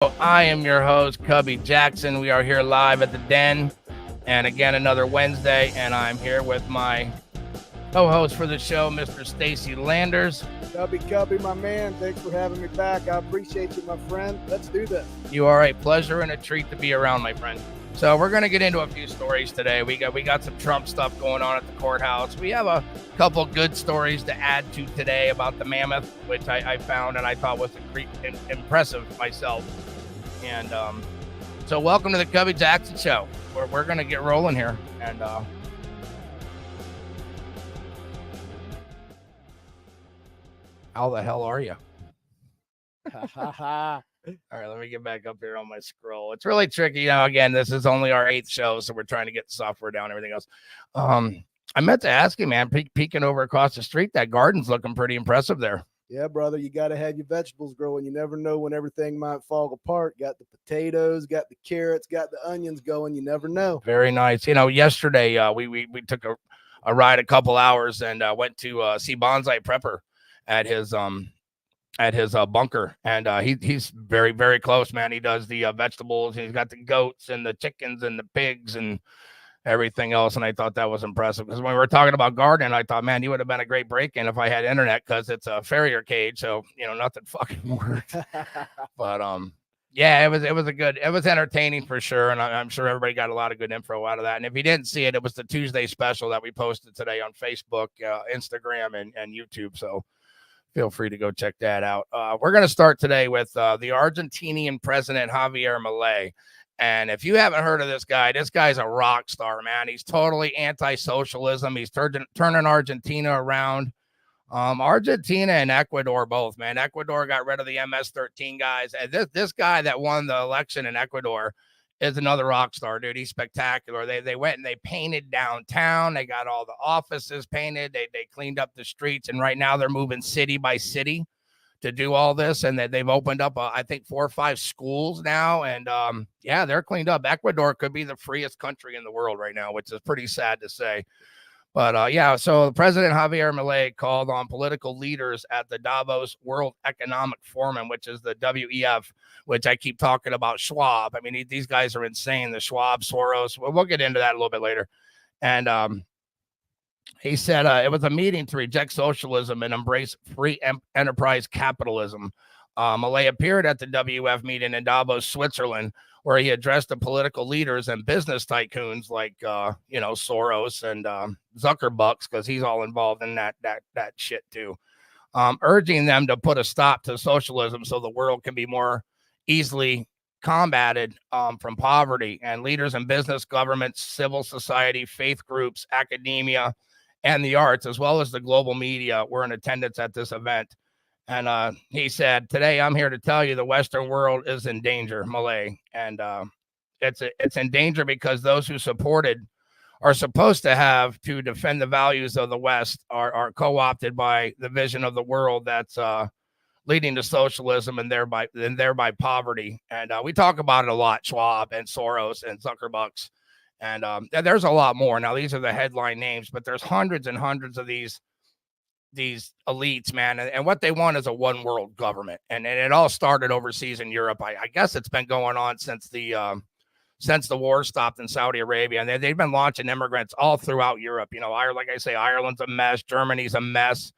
I am your host, Cubby Jaxon. We are here live at the Den, and again, another Wednesday, and I'm here with my co-host for the show, Mr. Stacy Landers. Cubby, my man. Thanks for having me back. I appreciate you, my friend. Let's do this. You are a pleasure and a treat to be around, my friend. So we're going to get into a few stories today. We got some Trump stuff going on at the courthouse. We have a couple good stories to add to today about the mammoth, which I found and I thought was impressive myself. And so welcome to the Cubby Jaxon Show. We're going to get rolling here. And how the hell are you? All right, let me get back up here on my scroll. It's really tricky. Again, this is only our 8th show, so we're trying to get the software down and everything else. I meant to ask you, man, peeking over across the street, that garden's looking pretty impressive there. Yeah, brother, you got to have your vegetables growing. You never know when everything might fall apart. Got the potatoes, got the carrots, got the onions going. You never know. Very nice. Yesterday we took a ride a couple hours and went to see Bonsai Prepper at his bunker, and he's very, very close, man. He does the vegetables. He's got the goats and the chickens and the pigs and everything else, and I thought that was impressive because when we were talking about gardening, I thought, man, you would have been a great break-in if I had internet because it's a farrier cage, so nothing fucking worked. But yeah, it was entertaining for sure, and I'm sure everybody got a lot of good info out of that. And if you didn't see it, it was the Tuesday special that we posted today on Facebook, Instagram, and YouTube. So feel free to go check that out. We're going to start today with the Argentinian president, Javier Milei. And if you haven't heard of this guy's a rock star, man. He's totally anti-socialism. He's turning Argentina around. Argentina and Ecuador both, man. Ecuador got rid of the MS-13 guys. And this guy that won the election in Ecuador is another rock star, dude. He's spectacular. They went and they painted downtown. They got all the offices painted. They cleaned up the streets. And right now they're moving city by city to do all this. And they've opened up, I think, 4 or 5 schools now. And yeah, they're cleaned up. Ecuador could be the freest country in the world right now, which is pretty sad to say. But yeah, so President Javier Milei called on political leaders at the Davos World Economic Forum, which is the WEF, which I keep talking about Schwab. I mean, these guys are insane. The Schwab, Soros. We'll get into that a little bit later. And he said it was a meeting to reject socialism and embrace free enterprise capitalism. Milei appeared at the WEF meeting in Davos, Switzerland, where he addressed the political leaders and business tycoons like, Soros and Zuckerbucks, because he's all involved in that shit too, urging them to put a stop to socialism so the world can be more easily combated from poverty. And leaders in business, governments, civil society, faith groups, academia, and the arts, as well as the global media, were in attendance at this event. And he said, today I'm here to tell you the Western world is in danger, Milei. And it's in danger because those who are supposed to have to defend the values of the West are co-opted by the vision of the world that's leading to socialism and thereby poverty. And we talk about it a lot, Schwab and Soros and Zuckerbucks. And there's a lot more. Now, these are the headline names, but there's hundreds and hundreds of these elites, man, and what they want is a one world government. And it all started overseas in Europe. I guess it's been going on since the war stopped in Saudi Arabia, and they've been launching immigrants all throughout Europe. Like I say, Ireland's a mess, Germany's a mess,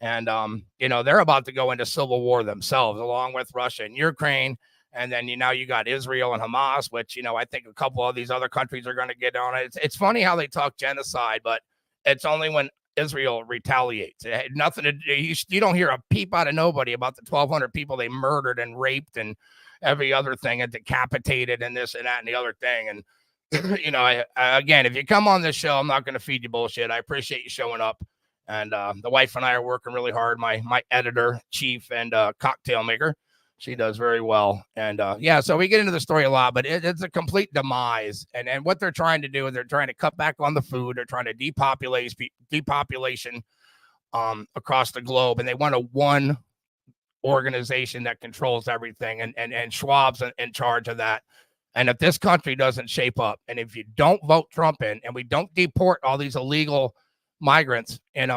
and they're about to go into civil war themselves, along with Russia and Ukraine. And then you got Israel and Hamas, which I think a couple of these other countries are going to get on it. It's funny how they talk genocide, but it's only when Israel retaliates. It had nothing to do. You don't hear a peep out of nobody about the 1,200 people they murdered and raped and every other thing and decapitated and this and that and the other thing. And again, if you come on this show, I'm not going to feed you bullshit. I appreciate you showing up. And the wife and I are working really hard. My editor, chief, and cocktail maker. She does very well. And yeah, so we get into the story a lot, but it's a complete demise. And what they're trying to do is they're trying to cut back on the food. They're trying to depopulation across the globe. And they want a one organization that controls everything. And Schwab's in charge of that. And if this country doesn't shape up, and if you don't vote Trump in, and we don't deport all these illegal migrants, and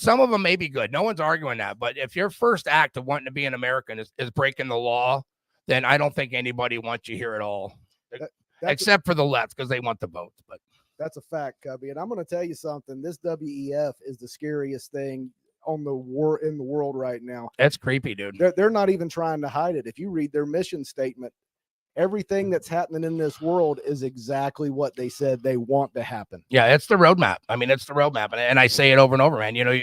some of them may be good. No one's arguing that. But if your first act of wanting to be an American is breaking the law, then I don't think anybody wants you here at all, That's except for the left because they want the votes. But that's a fact, Cubby. And I'm going to tell you something. This WEF is the scariest thing on the in the world right now. it's creepy, dude. They're not even trying to hide it. If you read their mission statement, everything that's happening in this world is exactly what they said they want to happen. Yeah, it's the roadmap. I mean, it's the roadmap, and I say it over and over, man. You know,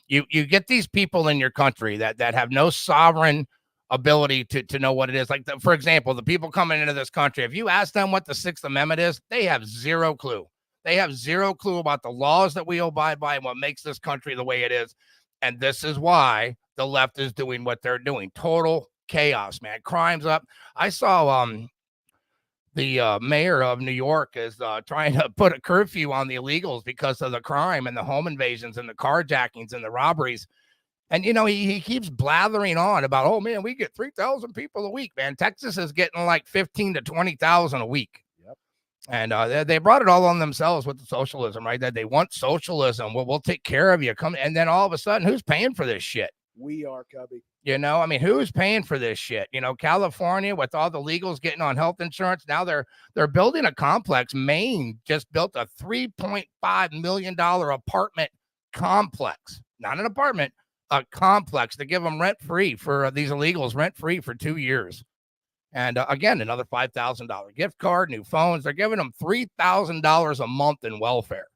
you get these people in your country that have no sovereign ability to know what it is. Like, for example, the people coming into this country, if you ask them what the Sixth Amendment is, they have zero clue. They have zero clue about the laws that we abide by and what makes this country the way it is. And this is why the left is doing what they're doing. Total chaos, man. Crime's up. I saw the mayor of New York is trying to put a curfew on the illegals because of the crime and the home invasions and the carjackings and the robberies. And, you know, he keeps blathering on about, oh, man, we get 3,000 people a week, man. Texas is getting like 15 to 20,000 a week. Yep. And they brought it all on themselves with the socialism, right? That they want socialism. Well, we'll take care of you. Come. And then all of a sudden, who's paying for this shit? We are, Cubby. You know, I mean, who's paying for this shit? You know, California with all the legals getting on health insurance. Now they're building a complex. Maine just built a $3.5 million apartment complex, not an apartment, a complex to give them rent free for these illegals, rent free for 2 years. And again, another $5,000 gift card, new phones. They're giving them $3,000 a month in welfare.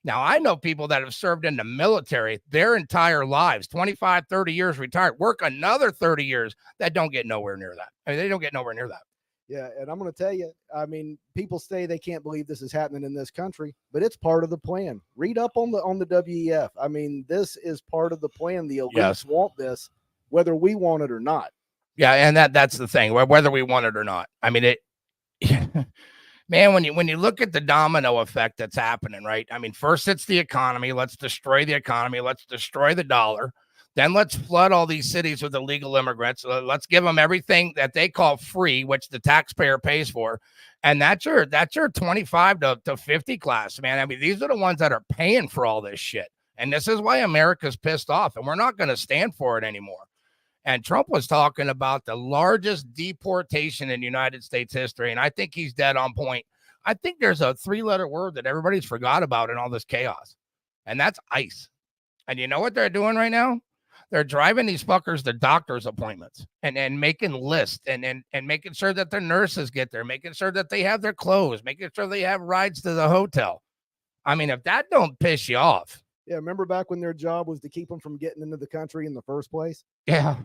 Now, I know people that have served in the military their entire lives, 25, 30 years retired, work another 30 years that don't get nowhere near that. I mean, they don't get nowhere near that. Yeah, and I'm going to tell you, I mean, people say they can't believe this is happening in this country, but it's part of the plan. Read up on the WEF. I mean, this is part of the plan. The elites want this, whether we want it or not. Yeah, and that's the thing, whether we want it or not. I mean, it man, when you look at the domino effect that's happening, right? I mean, first it's the economy. Let's destroy the economy. Let's destroy the dollar. Then let's flood all these cities with illegal immigrants. Let's give them everything that they call free, which the taxpayer pays for. And that's your 25 to 50 class, man. I mean, these are the ones that are paying for all this shit. And this is why America's pissed off, and we're not going to stand for it anymore. And Trump was talking about the largest deportation in United States history, and I think he's dead on point. I think there's a 3-letter word that everybody's forgot about in all this chaos, and that's ICE. And you know what they're doing right now? They're driving these fuckers to doctor's appointments and making lists and making sure that their nurses get there, making sure that they have their clothes, making sure they have rides to the hotel. I mean, if that don't piss you off. Yeah, remember back when their job was to keep them from getting into the country in the first place? Yeah.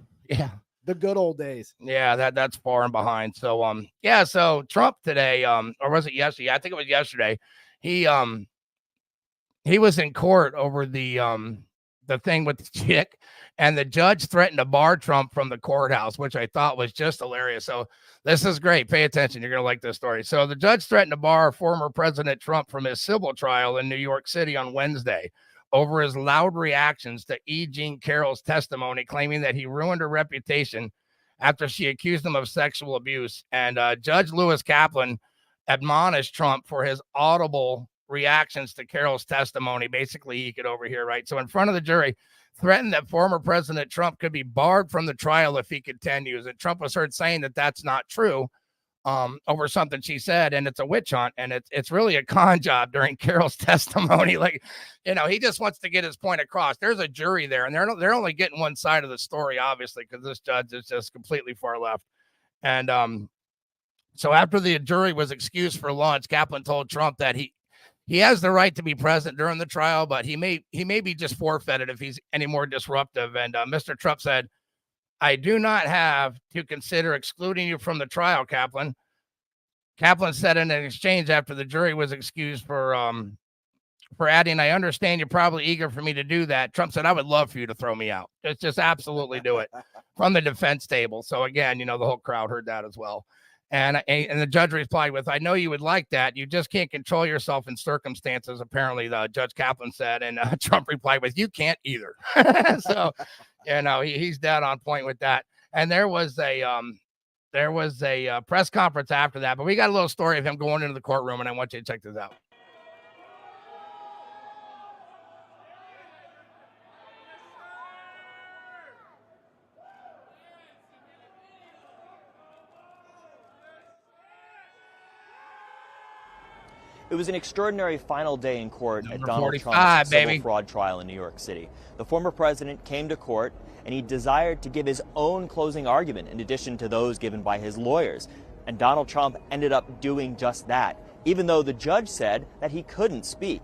The good old days. Yeah, that's far and behind. So so Trump today, or was it yesterday? I think it was yesterday. He was in court over the thing with the chick, and the judge threatened to bar Trump from the courthouse, which I thought was just hilarious. So this is great. Pay attention. You're going to like this story. So the judge threatened to bar former President Trump from his civil trial in New York City on Wednesday over his loud reactions to E. Jean Carroll's testimony, claiming that he ruined her reputation after she accused him of sexual abuse. And Judge Lewis Kaplan admonished Trump for his audible reactions to Carroll's testimony. Basically, he could overhear, right? So in front of the jury, threatened that former President Trump could be barred from the trial if he continues. And Trump was heard saying that that's not true over something she said, and it's a witch hunt, and it's really a con job during Carroll's testimony. Like, you know, he just wants to get his point across. There's a jury there, and they're only getting one side of the story, obviously, because this judge is just completely far left. And so after the jury was excused for lunch, Kaplan told Trump that he has the right to be present during the trial, but he may be just forfeited if he's any more disruptive. And Mr. Trump said, "I do not have to consider excluding you from the trial, Kaplan." Kaplan said in an exchange after the jury was excused for adding, "I understand you're probably eager for me to do that." Trump said, "I would love for you to throw me out. Just absolutely do it," from the defense table. So again, you know, the whole crowd heard that as well. And the judge replied with, "I know you would like that. You just can't control yourself in circumstances," apparently the Judge Kaplan said. And Trump replied with, "You can't either." So, you know, he's dead on point with that. And there was a press conference after that, but we got a little story of him going into the courtroom, and I want you to check this out. It was an extraordinary final day in court at Number Donald 45, Trump's baby. civil fraud trial in New York City. The former president came to court and he desired to give his own closing argument in addition to those given by his lawyers. And Donald Trump ended up doing just that, even though the judge said that he couldn't speak.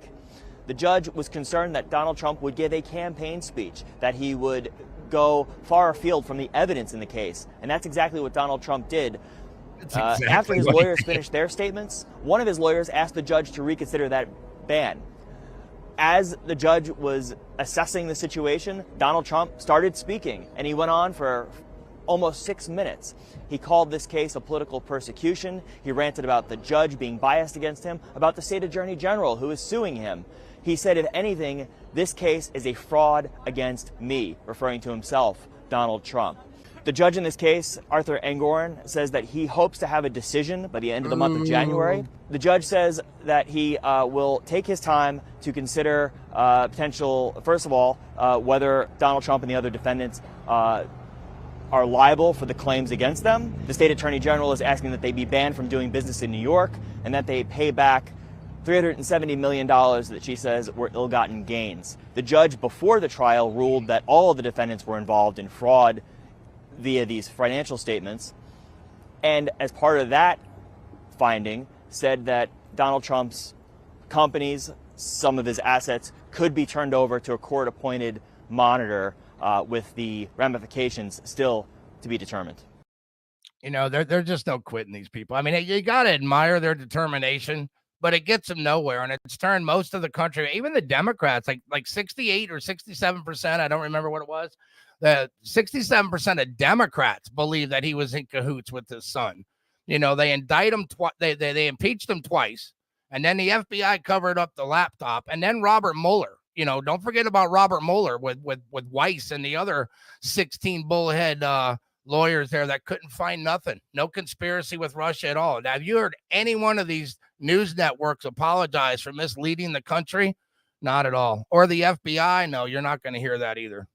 The judge was concerned that Donald Trump would give a campaign speech, that he would go far afield from the evidence in the case. And that's exactly what Donald Trump did. Exactly after his lawyers finished their statements, one of his lawyers asked the judge to reconsider that ban. As the judge was assessing the situation, Donald Trump started speaking, and he went on for almost 6 minutes. He called this case a political persecution. He ranted about the judge being biased against him, about the state attorney general who is suing him. He said, if anything, this case is a fraud against me, referring to himself, Donald Trump. The judge in this case, Arthur Engoron, says that he hopes to have a decision by the end of the month of January. The judge says that he will take his time to consider potential, first of all, whether Donald Trump and the other defendants are liable for the claims against them. The state attorney general is asking that they be banned from doing business in New York and that they pay back $370 million that she says were ill-gotten gains. The judge before the trial ruled that all of the defendants were involved in fraud via these financial statements, and as part of that finding said that Donald Trump's companies, some of his assets, could be turned over to a court-appointed monitor with the ramifications still to be determined. You know, they're just no quitting, these people. I mean, you got to admire their determination, but it gets them nowhere, and it's turned most of the country, even the Democrats, like 68 or 67%, I don't remember what it was, the 67% of Democrats believe that he was in cahoots with his son. You know, they indict him twice, they impeached him twice, and then the FBI covered up the laptop, and then Robert Mueller. You know, don't forget about Robert Mueller with Weiss and the other 16 bullhead lawyers there that couldn't find nothing. No conspiracy with Russia at all. Now, have you heard any one of these news networks apologize for misleading the country? Not at all. Or the FBI? No, you're not going to hear that either.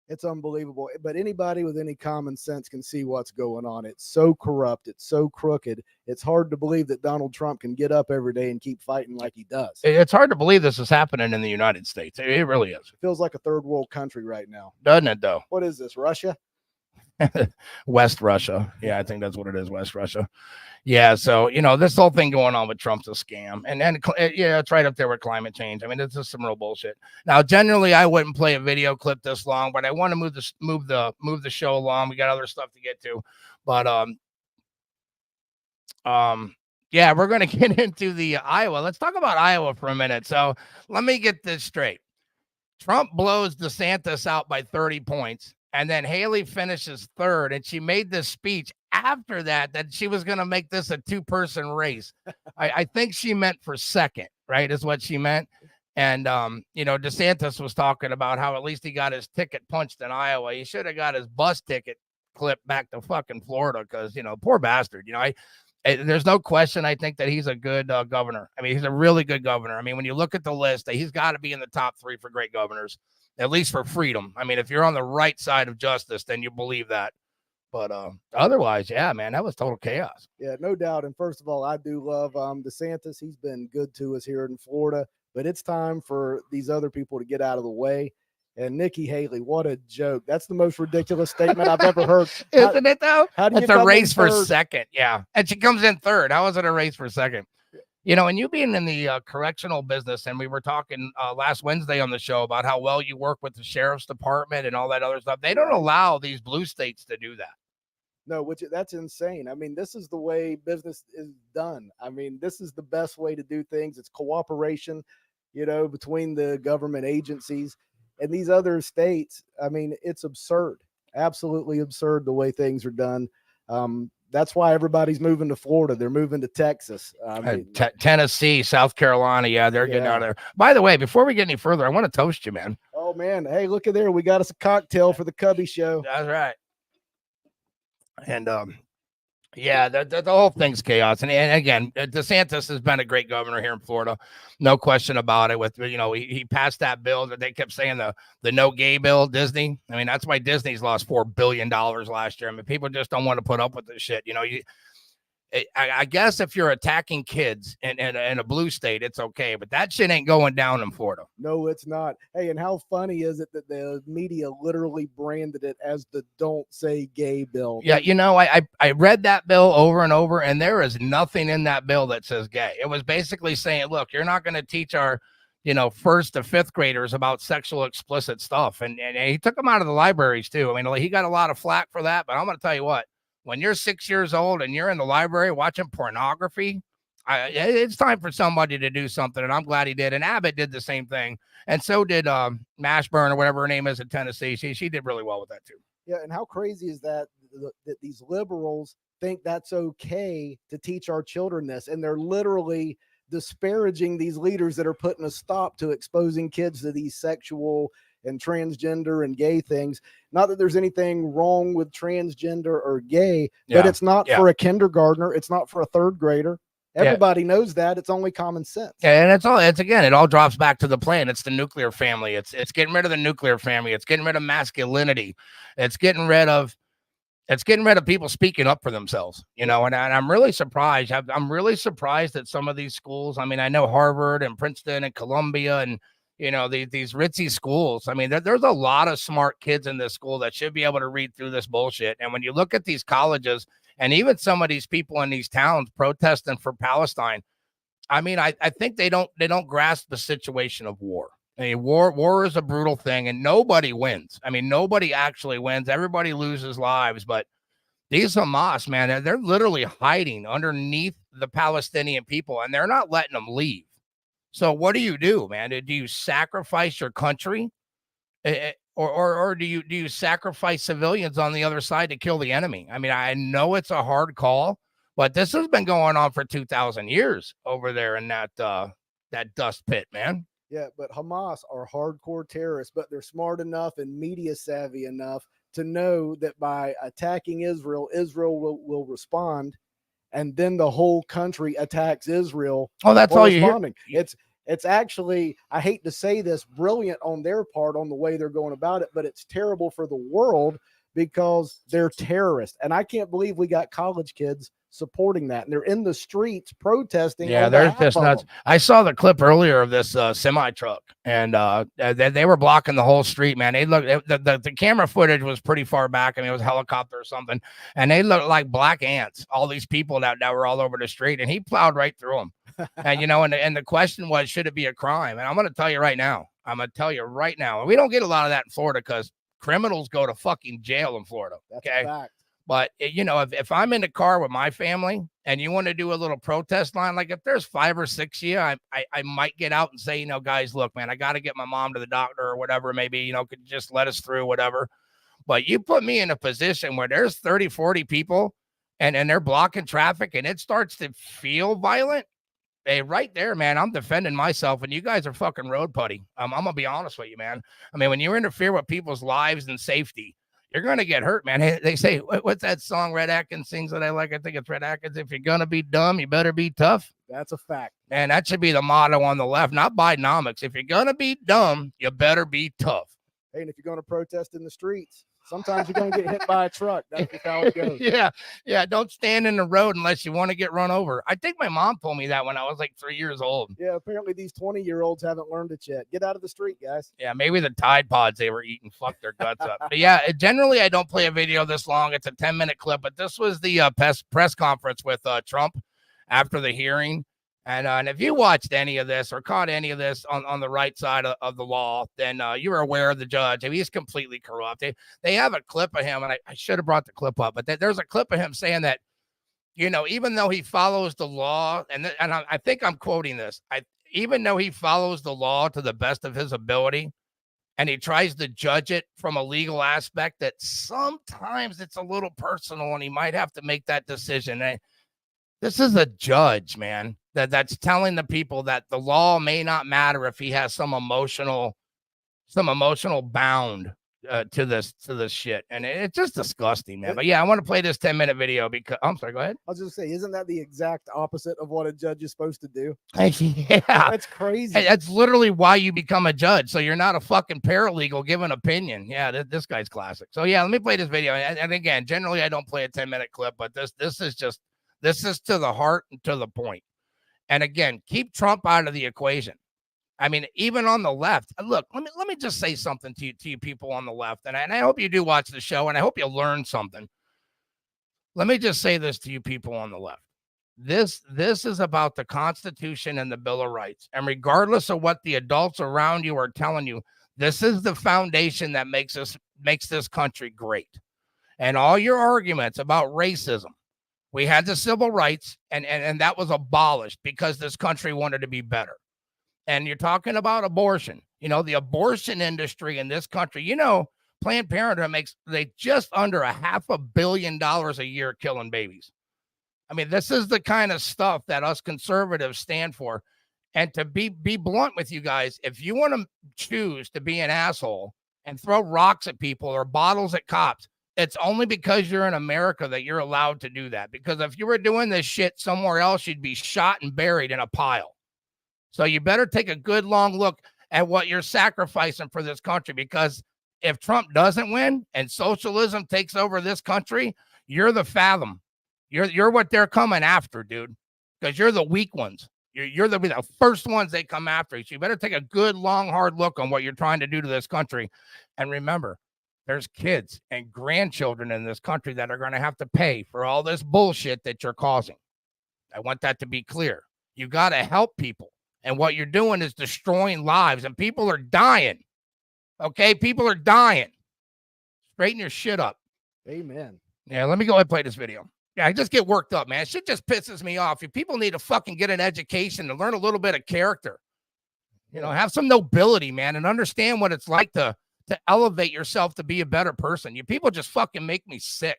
It's unbelievable. But anybody with any common sense can see what's going on. It's so corrupt. It's so crooked. It's hard to believe that Donald Trump can get up every day and keep fighting like he does. It's hard to believe this is happening in the United States. It really is. It feels like a third world country right now. Doesn't it, though? What is this, Russia? West Russia. Yeah, I think that's what it is, West Russia. Yeah, so, you know, this whole thing going on with Trump's a scam. And then, yeah, it's right up there with climate change. I mean, it's just some real bullshit. Now, generally, I wouldn't play a video clip this long, but I want to move the show along. We got other stuff to get to. But, yeah, we're going to get into the Iowa. Let's talk about Iowa for a minute. So let me get this straight. Trump blows DeSantis out by 30 points. And then Haley finishes third, and she made this speech after that she was going to make this a two-person race. I think she meant for second, right, is what she meant. And, you know, DeSantis was talking about how at least he got his ticket punched in Iowa. He should have got his bus ticket clipped back to fucking Florida because, you know, poor bastard. You know, there's no question, I think, that he's a good governor. I mean, he's a really good governor. I mean, when you look at the list, he's got to be in the top 3 for great governors. At least for freedom. I mean, if you're on the right side of justice, then you believe that. But otherwise, yeah, man, that was total chaos. Yeah, no doubt. And first of all, I do love DeSantis. He's been good to us here in Florida. But it's time for these other people to get out of the way. And Nikki Haley, what a joke. That's the most ridiculous statement I've ever heard. Isn't it, though? How do you it's a race for second. Yeah. And she comes in third. How is it a race for second? You know, and you being in the correctional business, and we were talking last Wednesday on the show about how well you work with the sheriff's department and all that other stuff. They don't allow these blue states to do that. No, that's insane. I mean, this is the way business is done. I mean, this is the best way to do things. It's cooperation, you know, between the government agencies and these other states. I mean, it's absurd, absolutely absurd the way things are done. That's why everybody's moving to Florida. They're moving to Texas. Tennessee, South Carolina. Yeah, they're getting out of there. By the way, before we get any further, I want to toast you, man. Oh, man. Hey, look at there. We got us a cocktail for the Cubby show. That's right. And, yeah, the whole thing's chaos. And again, DeSantis has been a great governor here in Florida. No question about it. With, you know, he passed that bill that they kept saying the no gay bill, Disney. I mean, that's why Disney's lost $4 billion last year. I mean, people just don't want to put up with this shit. You know, I guess if you're attacking kids in a blue state, it's okay, but that shit ain't going down in Florida. No, it's not. Hey, and how funny is it that the media literally branded it as the "Don't Say Gay" bill? Yeah, I read that bill over and over, and there is nothing in that bill that says gay. It was basically saying, look, you're not going to teach our, first to fifth graders about sexual explicit stuff, and he took them out of the libraries too. I mean, he got a lot of flack for that, but I'm going to tell you what. When you're 6 years old and you're in the library watching pornography, it's time for somebody to do something. And I'm glad he did. And Abbott did the same thing. And so did Mashburn or whatever her name is in Tennessee. She did really well with that too. Yeah. And how crazy is that these liberals think that's okay to teach our children this? And they're literally disparaging these leaders that are putting a stop to exposing kids to these sexual and transgender and gay things. Not that there's anything wrong with transgender or gay, but it's not for a kindergartner. It's not for a third grader. Everybody knows that. It's only common sense. And it all drops back to the plan. It's the nuclear family. It's getting rid of the nuclear family. It's getting rid of masculinity. It's getting rid of people speaking up for themselves, and I'm really surprised. I'm really surprised at some of these schools. I mean, I know Harvard and Princeton and Columbia and these ritzy schools. I mean, there's a lot of smart kids in this school that should be able to read through this bullshit. And when you look at these colleges and even some of these people in these towns protesting for Palestine, I mean, I think they don't grasp the situation of war. I mean, war is a brutal thing and nobody wins. I mean, nobody actually wins. Everybody loses lives. But these Hamas, man, they're literally hiding underneath the Palestinian people and they're not letting them leave. So what do you do, man? Do you sacrifice your country, or do you sacrifice civilians on the other side to kill the enemy? I mean, I know it's a hard call, but this has been going on for 2,000 years over there in that dust pit, man. Yeah, but Hamas are hardcore terrorists, but they're smart enough and media savvy enough to know that by attacking Israel, Israel will respond. And then the whole country attacks Israel. Oh, that's all you hear. It's actually, I hate to say this, brilliant on their part on the way they're going about it, but it's terrible for the world because they're terrorists. And I can't believe we got college kids supporting that. And they're in the streets protesting. Yeah, they're just nuts. I saw the clip earlier of this semi truck, and they were blocking the whole street, man. They looked, the camera footage was pretty far back. I mean, it was a helicopter or something, and they looked like black ants, all these people that were all over the street, and he plowed right through them. And, and the question was, should it be a crime? And I'm going to tell you right now, and we don't get a lot of that in Florida because criminals go to fucking jail in Florida. That's a fact. But, if I'm in the car with my family and you want to do a little protest line, like if there's 5 or 6 of you, I might get out and say, guys, look, man, I got to get my mom to the doctor or whatever, maybe, could just let us through, whatever. But you put me in a position where there's 30, 40 people and they're blocking traffic and it starts to feel violent. Hey, right there, man, I'm defending myself and you guys are fucking road putty. I'm going to be honest with you, man. I mean, when you interfere with people's lives and safety, you're going to get hurt, man. Hey, they say, what's that song Red Atkins sings that I like? I think it's Red Atkins. If you're going to be dumb, you better be tough. That's a fact. Man, that should be the motto on the left, not Bidenomics. If you're going to be dumb, you better be tough. Hey, and if you're going to protest in the streets, sometimes you're going to get hit by a truck. That's just how it goes. Yeah. Don't stand in the road unless you want to get run over. I think my mom told me that when I was like 3 years old. Yeah, apparently these 20-year-olds haven't learned it yet. Get out of the street, guys. Yeah, maybe the Tide Pods they were eating fucked their guts up. But yeah, generally I don't play a video this long. It's a 10-minute clip, but this was the press conference with Trump after the hearing. And if you watched any of this or caught any of this on the right side of the law, then you're aware of the judge. I mean, he's completely corrupt. They have a clip of him, and I should have brought the clip up, but there's a clip of him saying that, even though he follows the law, and I think I'm quoting this, even though he follows the law to the best of his ability, and he tries to judge it from a legal aspect, that sometimes it's a little personal, and he might have to make that decision. And this is a judge, man. That's telling the people that the law may not matter if he has some emotional bound to this shit, and it's just disgusting, man. But yeah, I want to play this 10-minute video because I'm sorry. Go ahead. I was just say, isn't that the exact opposite of what a judge is supposed to do? Yeah, that's crazy. That's literally why you become a judge, so you're not a fucking paralegal giving opinion. Yeah, this guy's classic. So yeah, let me play this video. And again, generally I don't play a 10-minute clip, but this This is to the heart and to the point. And again, keep Trump out of the equation. I mean, even on the left, look, let me just say something to you people on the left. And I hope you do watch the show, and I hope you learn something. Let me just say this to you people on the left. This is about the Constitution and the Bill of Rights. And regardless of what the adults around you are telling you, this is the foundation that makes this country great. And all your arguments about racism, we had the civil rights, and that was abolished because this country wanted to be better. And you're talking about abortion. You know, the abortion industry in this country, you know, Planned Parenthood makes just under $500 million a year killing babies. I mean, this is the kind of stuff that us conservatives stand for. And to be blunt with you guys, if you want to choose to be an asshole and throw rocks at people or bottles at cops, it's only because you're in America that you're allowed to do that. Because if you were doing this shit somewhere else, you'd be shot and buried in a pile. So you better take a good long look at what you're sacrificing for this country, because if Trump doesn't win and socialism takes over this country, you're the fathom. You're what they're coming after, dude, because you're the weak ones. You're the first ones they come after. So you better take a good, long, hard look on what you're trying to do to this country. And remember, there's kids and grandchildren in this country that are going to have to pay for all this bullshit that you're causing. I want that to be clear. You got to help people. And what you're doing is destroying lives, and people are dying. Okay? People are dying. Straighten your shit up. Amen. Yeah, let me go ahead and play this video. Yeah, I just get worked up, man. Shit just pisses me off. If people need to fucking get an education and learn a little bit of character. You know, have some nobility, man, and understand what it's like to elevate yourself to be a better person. You people just fucking make me sick.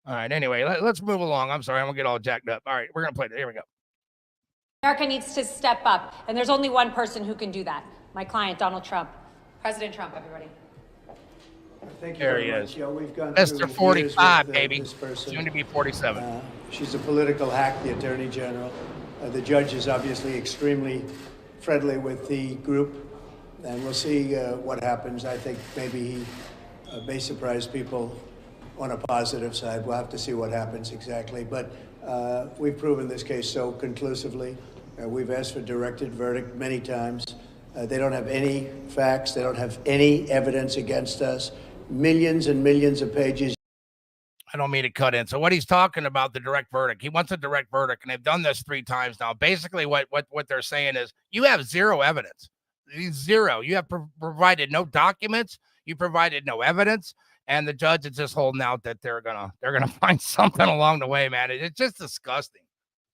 All right, anyway, let's move along. I'm sorry, I'm going to get all jacked up. All right, we're going to play it. Here we go. America needs to step up, and there's only one person who can do that. My client, Donald Trump. President Trump, everybody. Thank you There very he much. is. You know, we've gone Mr. through 45, years with, baby. this person. Soon to be 47. She's a political hack, the Attorney General. The judge is obviously extremely friendly with the group, and we'll see what happens. I think maybe he may surprise people on a positive side. We'll have to see what happens exactly. But we've proven this case so conclusively. We've asked for directed verdict many times. They don't have any facts. They don't have any evidence against us. Millions and millions of pages. I don't mean to cut in. So what he's talking about, the direct verdict, he wants a direct verdict, and they've done this 3 times now. Basically, what they're saying is you have zero evidence. Zero. You have provided no documents. You provided no evidence, and the judge is just holding out that they're gonna find something along the way, man. It's just disgusting.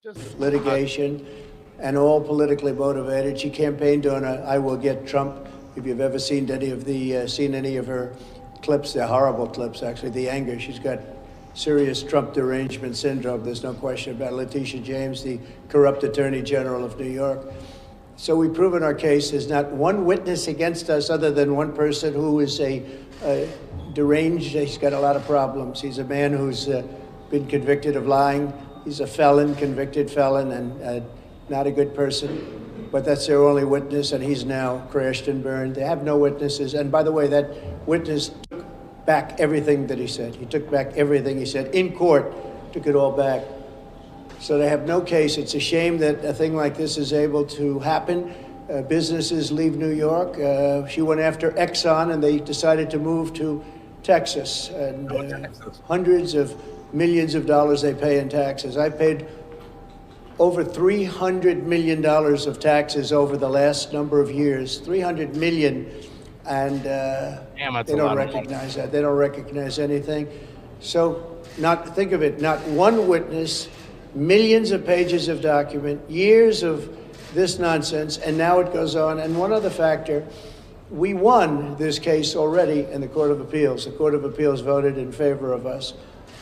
Just litigation. And all politically motivated. She campaigned on "I will get Trump." If you've ever seen any of her clips, they're horrible clips. Actually, the anger. She's got serious Trump derangement syndrome. There's no question about it. Letitia James, the corrupt Attorney General of New York. So we've proven our case. There's not one witness against us other than one person who is a deranged. He's got a lot of problems. He's a man who's been convicted of lying. He's a felon, convicted felon, and not a good person, but that's their only witness, and he's now crashed and burned. They have no witnesses. And by the way, that witness took back everything that he said. He took back everything he said in court, took it all back. So they have no case. It's a shame that a thing like this is able to happen. Businesses leave New York. She went after Exxon, and they decided to move to Texas. And hundreds of millions of dollars they pay in taxes. I paid over $300 million of taxes over the last number of years, $300 million, and they don't recognize that. They don't recognize anything. So think of it, not one witness, millions of pages of document, years of this nonsense, and now it goes on. And one other factor, we won this case already in the Court of Appeals. The Court of Appeals voted in favor of us,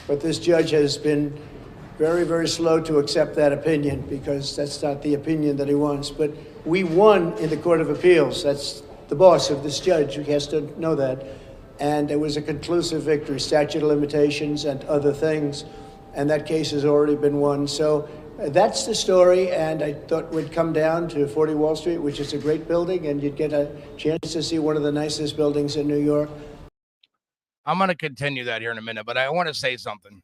but this judge has been very, very slow to accept that opinion because that's not the opinion that he wants. But we won in the Court of Appeals. That's the boss of this judge who has to know that. And it was a conclusive victory, statute of limitations and other things. And that case has already been won. So that's the story. And I thought we'd come down to 40 Wall Street, which is a great building, and you'd get a chance to see one of the nicest buildings in New York. I'm going to continue that here in a minute, but I want to say something.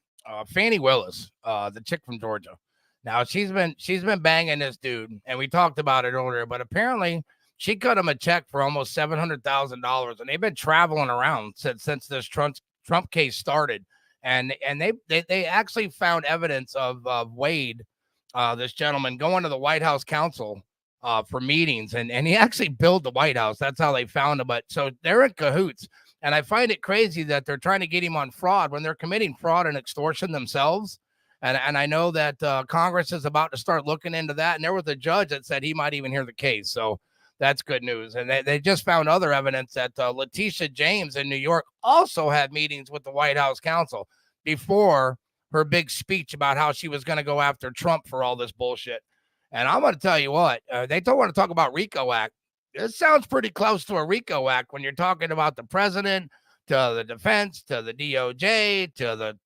Fannie Willis, the chick from Georgia. Now she's been banging this dude, and we talked about it earlier. But apparently, she cut him a check for almost $700,000, and they've been traveling around since this Trump case started. And they actually found evidence of Wade, this gentleman, going to the White House counsel for meetings, and he actually billed the White House. That's how they found him. But so they're in cahoots. And I find it crazy that they're trying to get him on fraud when they're committing fraud and extortion themselves. And I know that Congress is about to start looking into that. And there was a judge that said he might even hear the case. So that's good news. And they just found other evidence that Letitia James in New York also had meetings with the White House counsel before her big speech about how she was going to go after Trump for all this bullshit. And I'm going to tell you what, they don't want to talk about RICO Act. It sounds pretty close to a RICO Act when you're talking about the president, to the defense, to the DOJ, to the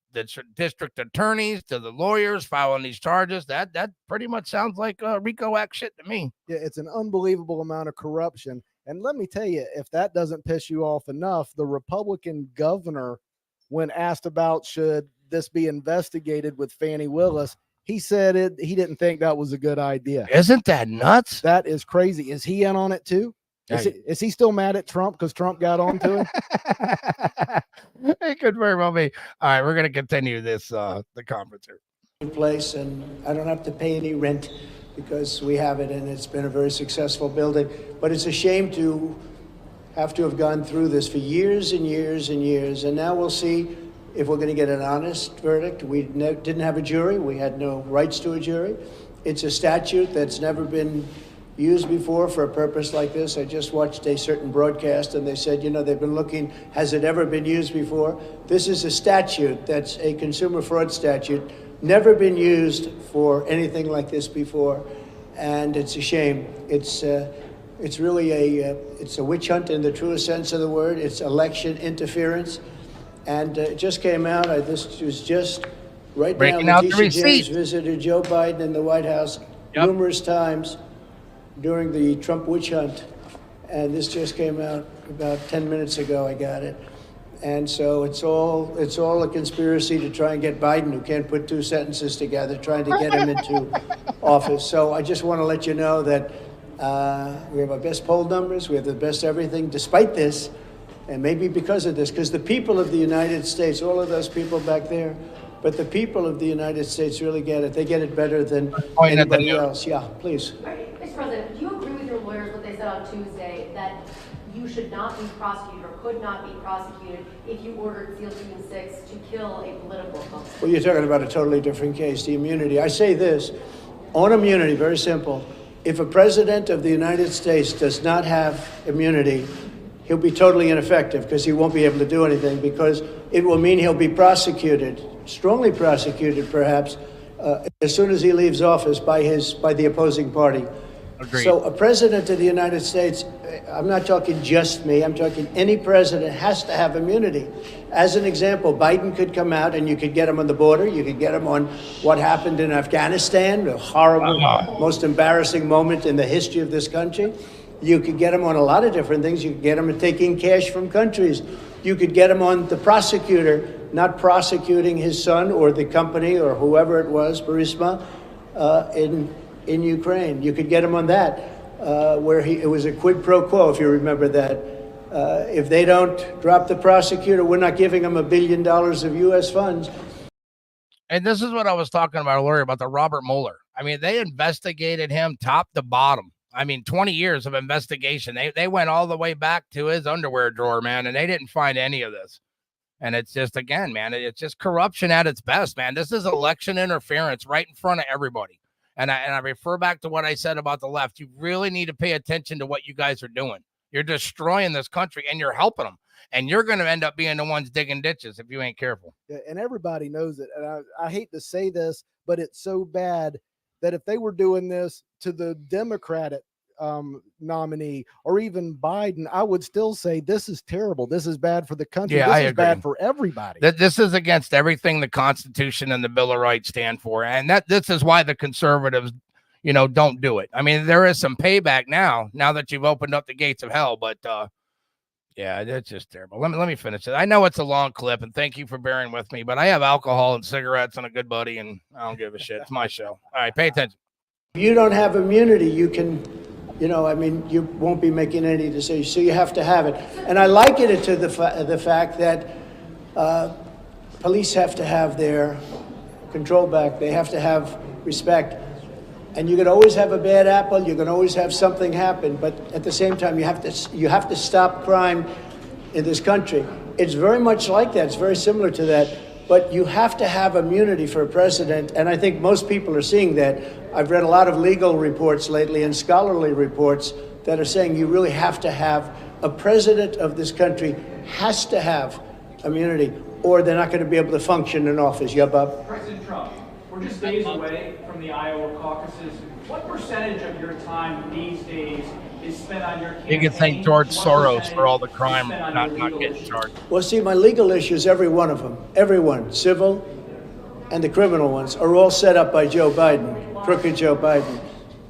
district attorneys, to the lawyers filing these charges. That pretty much sounds like RICO Act shit to me. Yeah, it's an unbelievable amount of corruption. And let me tell you, if that doesn't piss you off enough, the Republican governor, when asked about should this be investigated with Fannie Willis, he said he didn't think that was a good idea. Isn't that nuts? That is crazy. Is he in on it too? Is he still mad at Trump because Trump got on to him? It could very well be. All right, we're going to continue this, the conference here. Place, and I don't have to pay any rent because we have it, and it's been a very successful building. But it's a shame to have gone through this for years and years and years, and now we'll see if we're going to get an honest verdict. We didn't have a jury. We had no rights to a jury. It's a statute that's never been used before for a purpose like this. I just watched a certain broadcast, and they said, they've been looking, has it ever been used before? This is a statute that's a consumer fraud statute, never been used for anything like this before, and it's a shame. It's really it's a witch hunt in the truest sense of the word. It's election interference. And it just came out, this was just right now, Letitia James visited Joe Biden in the White House numerous times during the Trump witch hunt. And this just came out about 10 minutes ago, I got it. And so it's all a conspiracy to try and get Biden, who can't put two sentences together, trying to get him into office. So I just want to let you know that we have our best poll numbers, we have the best everything, despite this. And maybe because of this, because the people of the United States, all of those people back there, but the people of the United States really get it. They get it better than anybody else. Yeah, please. Mr. President, do you agree with your lawyers what they said on Tuesday, that you should not be prosecuted or could not be prosecuted if you ordered SEAL Team 6 to kill a political opponent? Well, you're talking about a totally different case, the immunity. I say this, on immunity, very simple. If a president of the United States does not have immunity, he'll be totally ineffective because he won't be able to do anything, because it will mean he'll be prosecuted, strongly prosecuted perhaps, as soon as he leaves office by the opposing party. Agreed. So a president of the United States, I'm not talking just me, I'm talking any president has to have immunity. As an example, Biden could come out and you could get him on the border, you could get him on what happened in Afghanistan, a horrible, most embarrassing moment in the history of this country. You could get him on a lot of different things. You could get him taking cash from countries. You could get him on the prosecutor not prosecuting his son or the company or whoever it was, Burisma, in Ukraine. You could get him on that, where it was a quid pro quo, if you remember that. If they don't drop the prosecutor, we're not giving them $1 billion of U.S. funds. And this is what I was talking about earlier about the Robert Mueller. I mean, they investigated him top to bottom. 20 years of investigation. They went all the way back to his underwear drawer, man, and they didn't find any of this. And it's just, again, man, it's just corruption at its best, man. This is election interference right in front of everybody. And I refer back to what I said about the left. You really need to pay attention to what you guys are doing. You're destroying this country, and you're helping them. And you're going to end up being the ones digging ditches if you ain't careful. Yeah, and everybody knows it. And I hate to say this, but it's so bad that if they were doing this to the Democratic nominee or even Biden, I would still say this is terrible. This is bad for the country. Yeah, this is bad for everybody. This is against everything the Constitution and the Bill of Rights stand for. And this is why the conservatives, don't do it. There is some payback now that you've opened up the gates of hell, but Yeah, that's just terrible. Let me finish it. I know it's a long clip, and thank you for bearing with me, but I have alcohol and cigarettes and a good buddy, and I don't give a shit. It's my show. All right, pay attention. If you don't have immunity, you can, I mean, you won't be making any decisions, so you have to have it. And I liken it to the fact that police have to have their control back. They have to have respect. And you can always have a bad apple. You can always have something happen. But at the same time, you have to stop crime in this country. It's very much like that. It's very similar to that. But you have to have immunity for a president. And I think most people are seeing that. I've read a lot of legal reports lately and scholarly reports that are saying you really have to have a president of this country has to have immunity, or they're not going to be able to function in office. Yeah, Bob? President Trump, we're just days away from the Iowa caucuses. What percentage of your time these days is spent on your campaign? You can thank George Soros for all the crime not getting charged. Well, see, my legal issues, every one of them, everyone, civil and the criminal ones, are all set up by Joe Biden, crooked Joe Biden.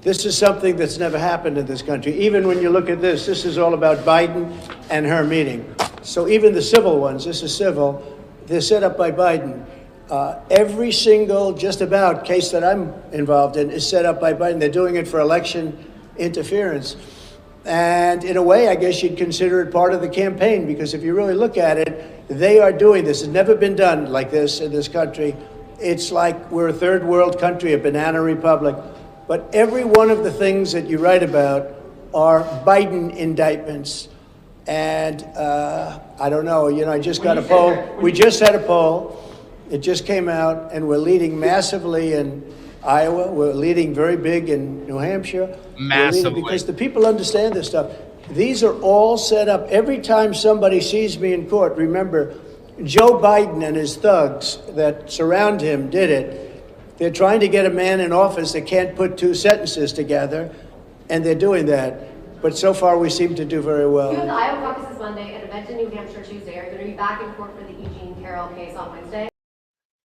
This is something that's never happened in this country. Even when you look at this is all about Biden and her meeting. So even the civil ones, this is civil, they're set up by Biden. Every single, just about, case that I'm involved in is set up by Biden. They're doing it for election interference. And in a way, I guess you'd consider it part of the campaign, because if you really look at it, they are doing this. It's never been done like this in this country. It's like we're a third world country, a banana republic. But every one of the things that you write about are Biden indictments. And I don't know, I just got a poll. We just had a poll. It just came out, and we're leading massively in Iowa. We're leading very big in New Hampshire. Massively. Because the people understand this stuff. These are all set up. Every time somebody sees me in court, remember, Joe Biden and his thugs that surround him did it. They're trying to get a man in office that can't put two sentences together, and they're doing that. But so far, we seem to do very well. You have the Iowa caucuses Monday, an event in New Hampshire Tuesday. Are you going to be back in court for the E. Jean Carroll case on Wednesday?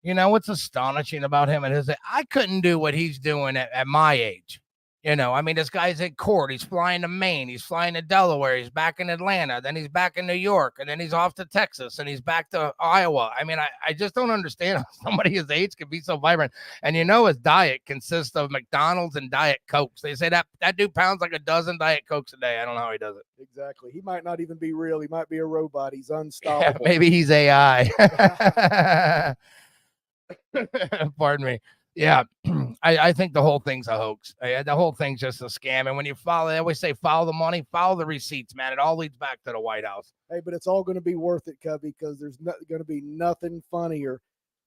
You know what's astonishing about him is that I couldn't do what he's doing at my age. I mean, this guy's at court. He's flying to Maine. He's flying to Delaware. He's back in Atlanta. Then he's back in New York. And then he's off to Texas. And he's back to Iowa. I mean, I just don't understand how somebody his age can be so vibrant. And his diet consists of McDonald's and Diet Cokes. They say that dude pounds like a dozen Diet Cokes a day. I don't know how he does it. Exactly. He might not even be real. He might be a robot. He's unstoppable. Yeah, maybe he's AI. Pardon me. Yeah, I think the whole thing's a hoax. The whole thing's just a scam. And when you follow, they always say, follow the money, follow the receipts, man. It all leads back to the White House. Hey, but it's all going to be worth it, Cubby, because there's going to be nothing funnier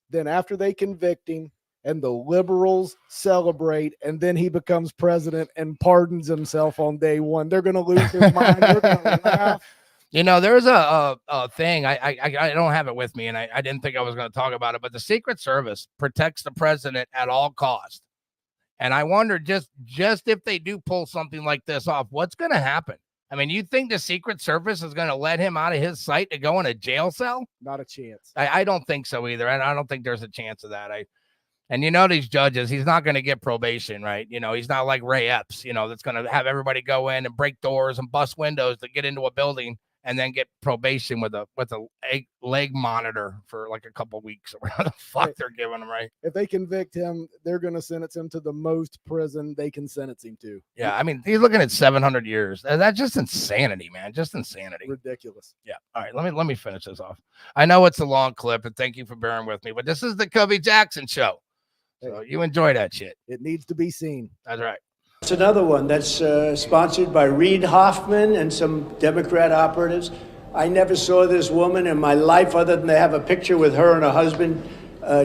than after they convict him and the liberals celebrate, and then he becomes president and pardons himself on day one. They're going to lose their mind. They're going to laugh. There's a thing, I don't have it with me, and I didn't think I was going to talk about it, but the Secret Service protects the president at all costs. And I wonder just if they do pull something like this off, what's going to happen? I mean, you think the Secret Service is going to let him out of his sight to go in a jail cell? Not a chance. I don't think so either. And I don't think there's a chance of that. And these judges, he's not going to get probation, right? He's not like Ray Epps, that's going to have everybody go in and break doors and bust windows to get into a building and then get probation with a leg monitor for like a couple of weeks or whatever the fuck they're giving him, right? If they convict him, they're going to sentence him to the most prison they can sentence him to. Yeah, I mean, he's looking at 700 years. That's just insanity, man. Just insanity. Ridiculous. Yeah. All right, let me finish this off. I know it's a long clip, and thank you for bearing with me, but this is the Cubby Jaxon show. So you enjoy that shit. It needs to be seen. That's right. It's another one that's sponsored by Reid Hoffman and some Democrat operatives. I never saw this woman in my life other than they have a picture with her and her husband,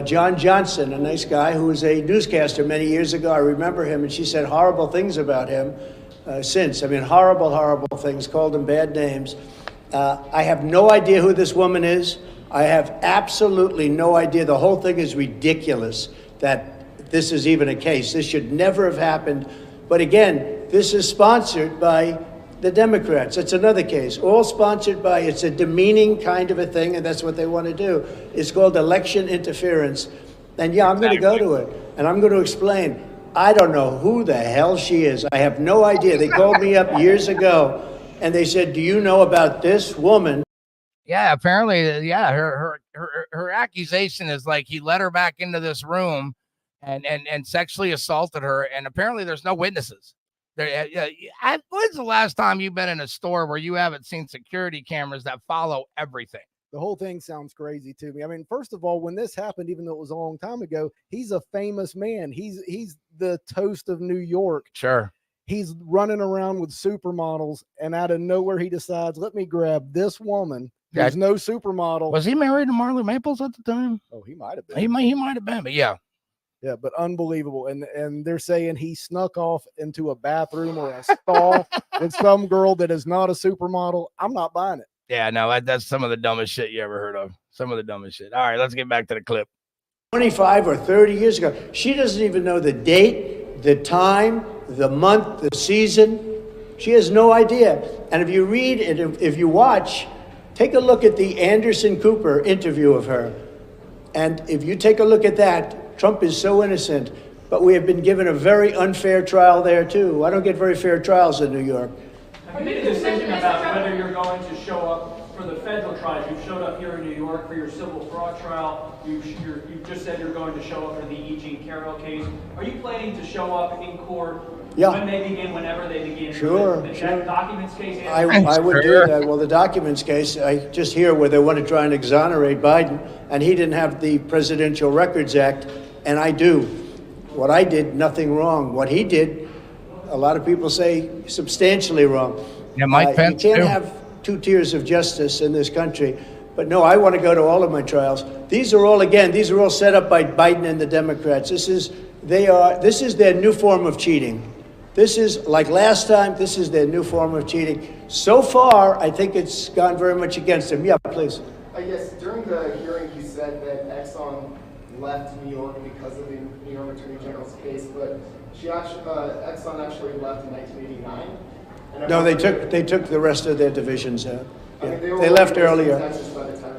John Johnson, a nice guy who was a newscaster many years ago. I remember him, and she said horrible things about him since. I mean, horrible, horrible things, called him bad names. I have no idea who this woman is. I have absolutely no idea. The whole thing is ridiculous that this is even a case. This should never have happened. But again, this is sponsored by the Democrats. It's another case, all sponsored by, it's a demeaning kind of a thing, and that's what they want to do. It's called election interference. And yeah, I'm going to go to it, and I'm going to explain. I don't know who the hell she is. I have no idea. They called me up years ago, and they said, do you know about this woman? Yeah, apparently, yeah, her accusation is like he let her back into this room and sexually assaulted her, and apparently there's no witnesses. When's the last time you've been in a store where you haven't seen security cameras that follow everything? The whole thing sounds crazy to me. I mean, first of all, when this happened, even though it was a long time ago, he's a famous man. He's the toast of New York. Sure. He's running around with supermodels, and out of nowhere, he decides, let me grab this woman. There's no supermodel. Was he married to Marley Maples at the time? Oh, he might have been. He might have been, but yeah. Yeah, but unbelievable. And they're saying he snuck off into a bathroom or a stall with some girl that is not a supermodel. I'm not buying it. Yeah, no, that's some of the dumbest shit you ever heard of. Some of the dumbest shit. All right, let's get back to the clip. 25 or 30 years ago. She doesn't even know the date, the time, the month, the season. She has no idea. And if you read it, if you watch, take a look at the Anderson Cooper interview of her. And if you take a look at that, Trump is so innocent, but we have been given a very unfair trial there too. I don't get very fair trials in New York. Have you made a decision about whether you're going to show up for the federal trials? You've showed up here in New York for your civil fraud trial. You've just said you're going to show up for the E. Jean Carroll case. Are you planning to show up in court when they begin, whenever they begin? Sure. The documents case? I would do that. Well, the documents case, I just hear where they want to try and exonerate Biden, and he didn't have the Presidential Records Act, and I do. What I did, nothing wrong. What he did, a lot of people say substantially wrong. Yeah, Mike Pence you can't have two tiers of justice in this country. But no, I want to go to all of my trials. These are all set up by Biden and the Democrats. This is their new form of cheating. This is, like last time, this is their new form of cheating. So far, I think it's gone very much against them. Yeah, please. Yes, during the hearing, you said that Exxon left New York because of the New York Attorney General's case, but Exxon actually left in 1989. No, they took the rest of their divisions out. Yeah. I mean, they left earlier.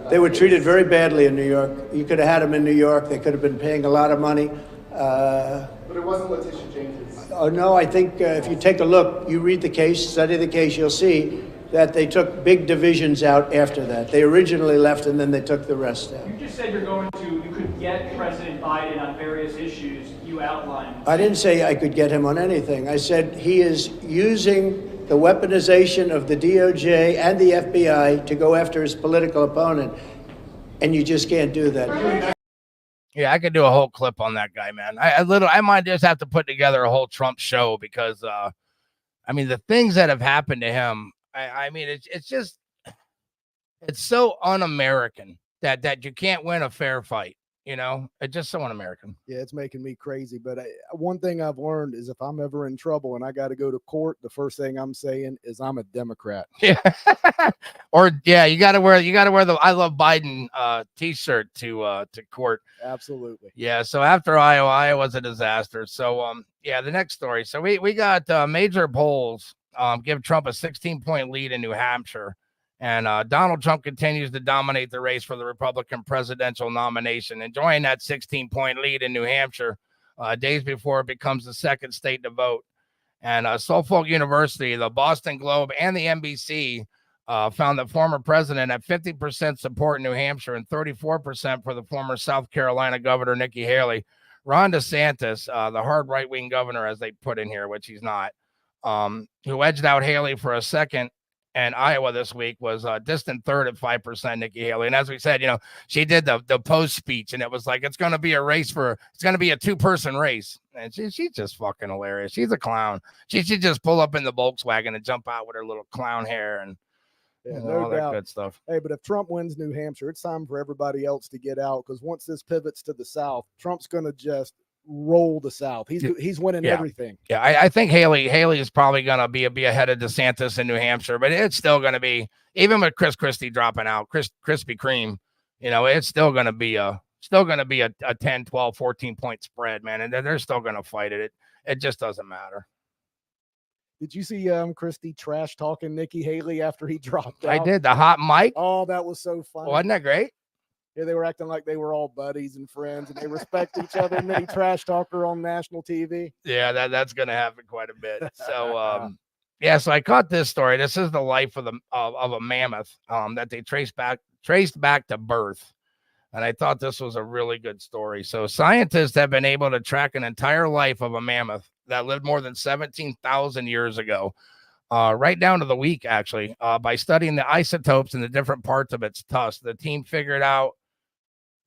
They were treated very badly in New York. You could have had them in New York. They could have been paying a lot of money. But it wasn't Letitia Jenkins. Oh, no, I think if you take a look, you read the case, study the case, you'll see that they took big divisions out after that. They originally left and then they took the rest out. You just said you could get President Biden on various issues you outlined. I didn't say I could get him on anything. I said he is using the weaponization of the DOJ and the FBI to go after his political opponent, and you just can't do that. Yeah, I could do a whole clip on that guy, man. I might just have to put together a whole Trump show because, I mean, the things that have happened to him, I mean, it's just, it's so un-American that you can't win a fair fight. You know, it's just so un-American. Yeah, it's making me crazy. But one thing I've learned is if I'm ever in trouble and I got to go to court, the first thing I'm saying is I'm a Democrat. Yeah. Or yeah, you got to wear the I Love Biden t-shirt to court. Absolutely. Yeah. So after Iowa was a disaster. So yeah, the next story. So we got major polls give Trump a 16-point lead in New Hampshire. And Donald Trump continues to dominate the race for the Republican presidential nomination, enjoying that 16-point lead in New Hampshire days before it becomes the second state to vote. And Suffolk University, the Boston Globe, and the NBC found that former president had 50% support in New Hampshire and 34% for the former South Carolina governor, Nikki Haley. Ron DeSantis, the hard right-wing governor, as they put in here, which he's not, who edged out Haley for a second, and Iowa this week was a distant third at 5%, Nikki Haley. And as we said, you know, she did the post speech and it was like, it's going to be a race it's going to be a 2-person race. And she's just fucking hilarious. She's a clown. She should just pull up in the Volkswagen and jump out with her little clown hair and all that good stuff. Hey, but if Trump wins New Hampshire, it's time for everybody else to get out because once this pivots to the South, Trump's going to just roll the South. He's winning everything. Yeah, I think Haley is probably gonna be ahead of DeSantis in New Hampshire, but it's still gonna be, even with Chris Christie dropping out, Krispy Kreme, you know, it's still gonna be a 10, 12, 14 point spread, man, and they're still gonna fight it. It just doesn't matter. Did you see Christie trash talking Nikki Haley after he dropped out? I did, the hot mic. Oh, that was so funny. Wasn't that great? Yeah, they were acting like they were all buddies and friends and they respect each other. And then he trash talked her on national TV. Yeah, that's going to happen quite a bit. So, Yeah, so I caught this story. This is the life of a mammoth that they traced back to birth. And I thought this was a really good story. So scientists have been able to track an entire life of a mammoth that lived more than 17,000 years ago, right down to the week, actually, by studying the isotopes in the different parts of its tusk. The team figured out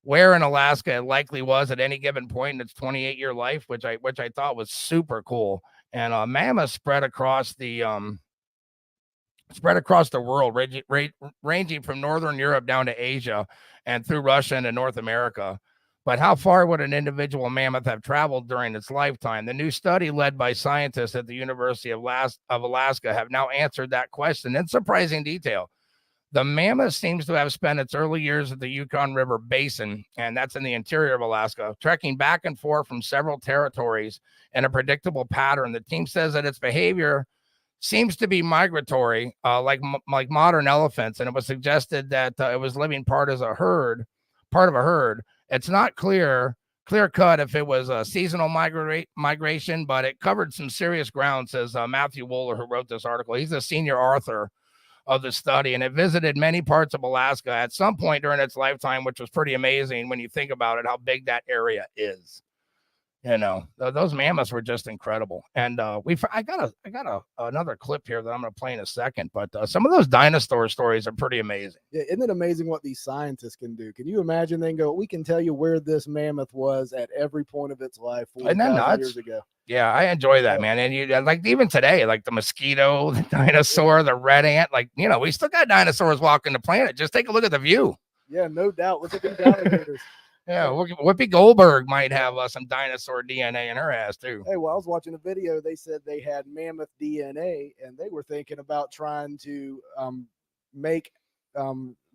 where in Alaska it likely was at any given point in its 28-year life, which I thought was super cool. And mammoths spread across the world, ranging from northern Europe down to Asia and through Russia into North America. But how far would an individual mammoth have traveled during its lifetime? The new study led by scientists at the University of Alaska have now answered that question in surprising detail. The mammoth seems to have spent its early years at the Yukon River Basin, and that's in the interior of Alaska, trekking back and forth from several territories in a predictable pattern. The team says that its behavior seems to be migratory, like modern elephants, and it was suggested that it was living part of a herd. It's not clear cut if it was a seasonal migration, but it covered some serious ground, says Matthew Wooler, who wrote this article. He's a senior author of the study, and it visited many parts of Alaska at some point during its lifetime, which was pretty amazing when you think about it, how big that area is. You know, those mammoths were just incredible. And I got another clip here that I'm going to play in a second, but some of those dinosaur stories are pretty amazing. Yeah, isn't it amazing what these scientists can do? Can you imagine? They can go, we can tell you where this mammoth was at every point of its life 40,000 years ago. Yeah, I enjoy that, man. And you like even today, like the mosquito, the dinosaur, the red ant, like, you know, we still got dinosaurs walking the planet. Just take a look at the view. Yeah, no doubt. Look at these alligators. Yeah, Whoopi Goldberg might have some dinosaur DNA in her ass too. Hey, well, I was watching a video. They said they had mammoth DNA, and they were thinking about trying to make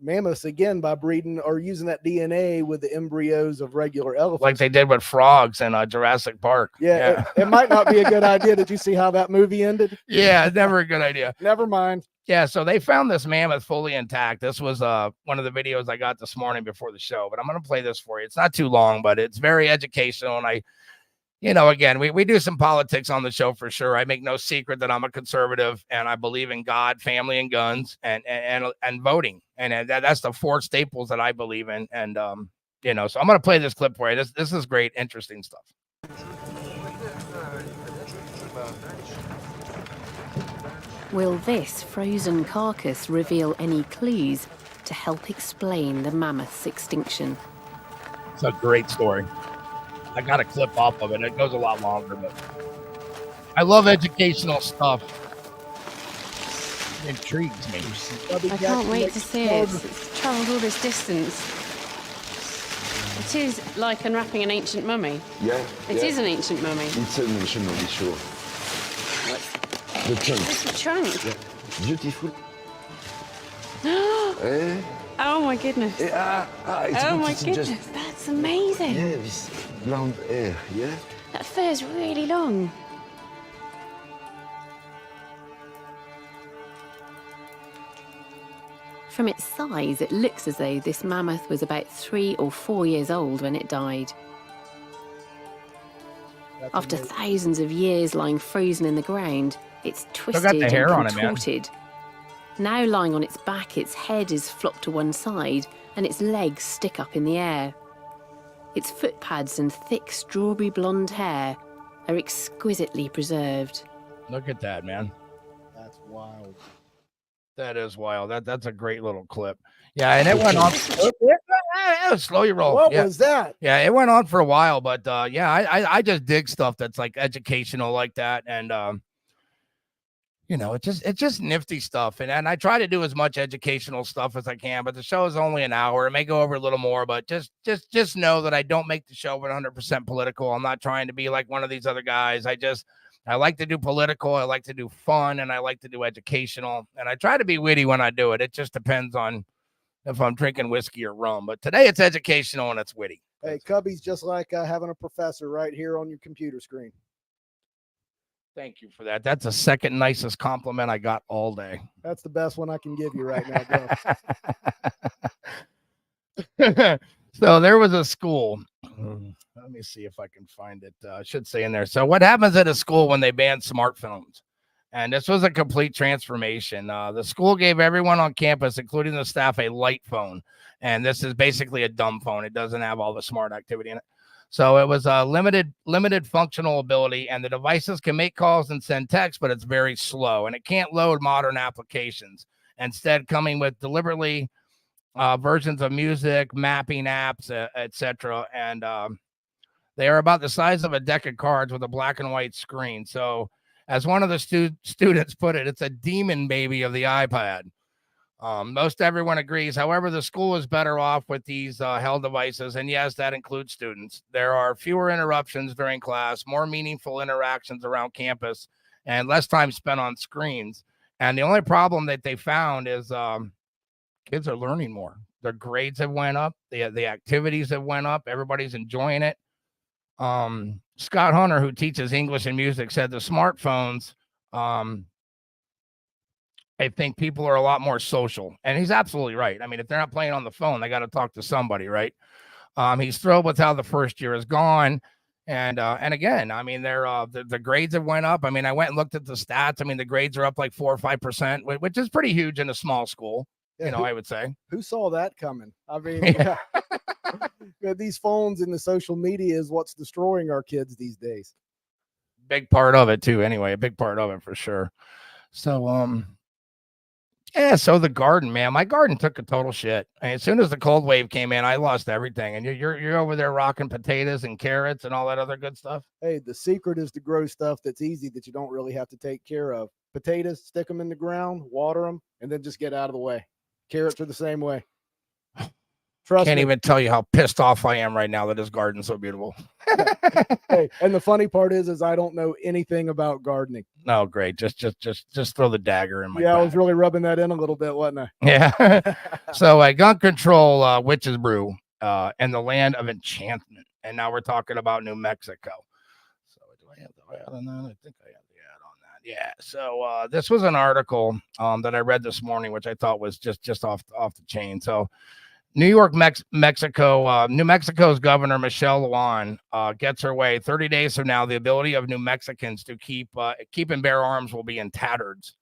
mammoths again by breeding or using that DNA with the embryos of regular elephants, like they did with frogs in Jurassic Park. Yeah. It might not be a good idea. Did you see how that movie ended? Yeah, never a good idea. Never mind. Yeah, so they found this mammoth fully intact. This was one of the videos I got this morning before the show, but I'm going to play this for you. It's not too long, but it's very educational. And again, we do some politics on the show for sure. I make no secret that I'm a conservative and I believe in God, family, and guns, and voting. And that's the four staples that I believe in. And, so I'm going to play this clip for you. This is great, interesting stuff. Will this frozen carcass reveal any clues to help explain the mammoth's extinction? It's a great story. I got a clip off of it. It goes a lot longer, but I love educational stuff. It intrigues me. I can't wait to see it. It's traveled all this distance. It is like unwrapping an ancient mummy. Yeah. It is an ancient mummy. It's an ancient mummy, sure. The trunk. It's the trunk. Yeah. Beautiful. Eh? Oh my goodness. It's oh my goodness, that's amazing. Yeah, this blonde hair, yeah? That fur's really long. From its size, it looks as though this mammoth was about 3 or 4 years old when it died. After thousands of years lying frozen in the ground, it's twisted and contorted. Now lying on its back, its head is flopped to one side and its legs stick up in the air. Its foot pads and thick strawberry blonde hair are exquisitely preserved. Look at that, man. That's wild. That is wild. That's a great little clip. Yeah, and it went on. Slow your roll. What was that? Yeah, it went on for a while, but I just dig stuff that's like educational like that, and it's just nifty stuff, and I try to do as much educational stuff as I can. But the show is only an hour; it may go over a little more, but just know that I don't make the show 100% political. I'm not trying to be like one of these other guys. I like to do political, I like to do fun, and I like to do educational, and I try to be witty when I do it. It just depends on if I'm drinking whiskey or rum. But today it's educational and it's witty. Hey, Cubby's just like having a professor right here on your computer screen. Thank you for that. That's the second nicest compliment I got all day. That's the best one I can give you right now, bro. So there was a school. Let me see if I can find it. I should say in there. So what happens at a school when they ban smartphones? And this was a complete transformation. The school gave everyone on campus, including the staff, a light phone. And this is basically a dumb phone. It doesn't have all the smart activity in it. So it was a limited functional ability, and the devices can make calls and send text, but it's very slow, and it can't load modern applications. Instead, coming with deliberately versions of music, mapping apps, etc. And they are about the size of a deck of cards with a black and white screen. So as one of the students put it, it's a demon baby of the iPad. Most everyone agrees. However, the school is better off with these held devices. And yes, that includes students. There are fewer interruptions during class, more meaningful interactions around campus, and less time spent on screens. And the only problem that they found is kids are learning more. Their grades have went up. The activities have went up. Everybody's enjoying it. Scott Hunter, who teaches English and music, said the smartphones, I think people are a lot more social, and he's absolutely right. I mean, if they're not playing on the phone, they got to talk to somebody, right? He's thrilled with how the first year has gone. And again, I mean, the grades have went up. I mean, I went and looked at the stats. I mean, the grades are up like 4 or 5%, which is pretty huge in a small school. Yeah, I would say. Who saw that coming? I mean, these phones and the social media is what's destroying our kids these days. Big part of it too. Anyway, a big part of it for sure. So, yeah, so the garden, man, my garden took a total shit. And as soon as the cold wave came in, I lost everything. And you're over there rocking potatoes and carrots and all that other good stuff. Hey, the secret is to grow stuff that's easy that you don't really have to take care of. Potatoes, stick them in the ground, water them, and then just get out of the way. Carrots are the same way. Can't even tell you how pissed off I am right now that this garden's so beautiful. Hey, and the funny part is I don't know anything about gardening. No, great. Just throw the dagger in my Yeah, back. I was really rubbing that in a little bit, wasn't I? Yeah. So gun control witches brew in the land of enchantment. And now we're talking about New Mexico. So do I have the ad on that? I think I have the ad on that. Yeah. So this was an article that I read this morning, which I thought was just off the chain. So New York, Mexico, New Mexico's Governor Michelle Lujan gets her way. 30 days from now, the ability of New Mexicans to keep and bear arms will be in tatters.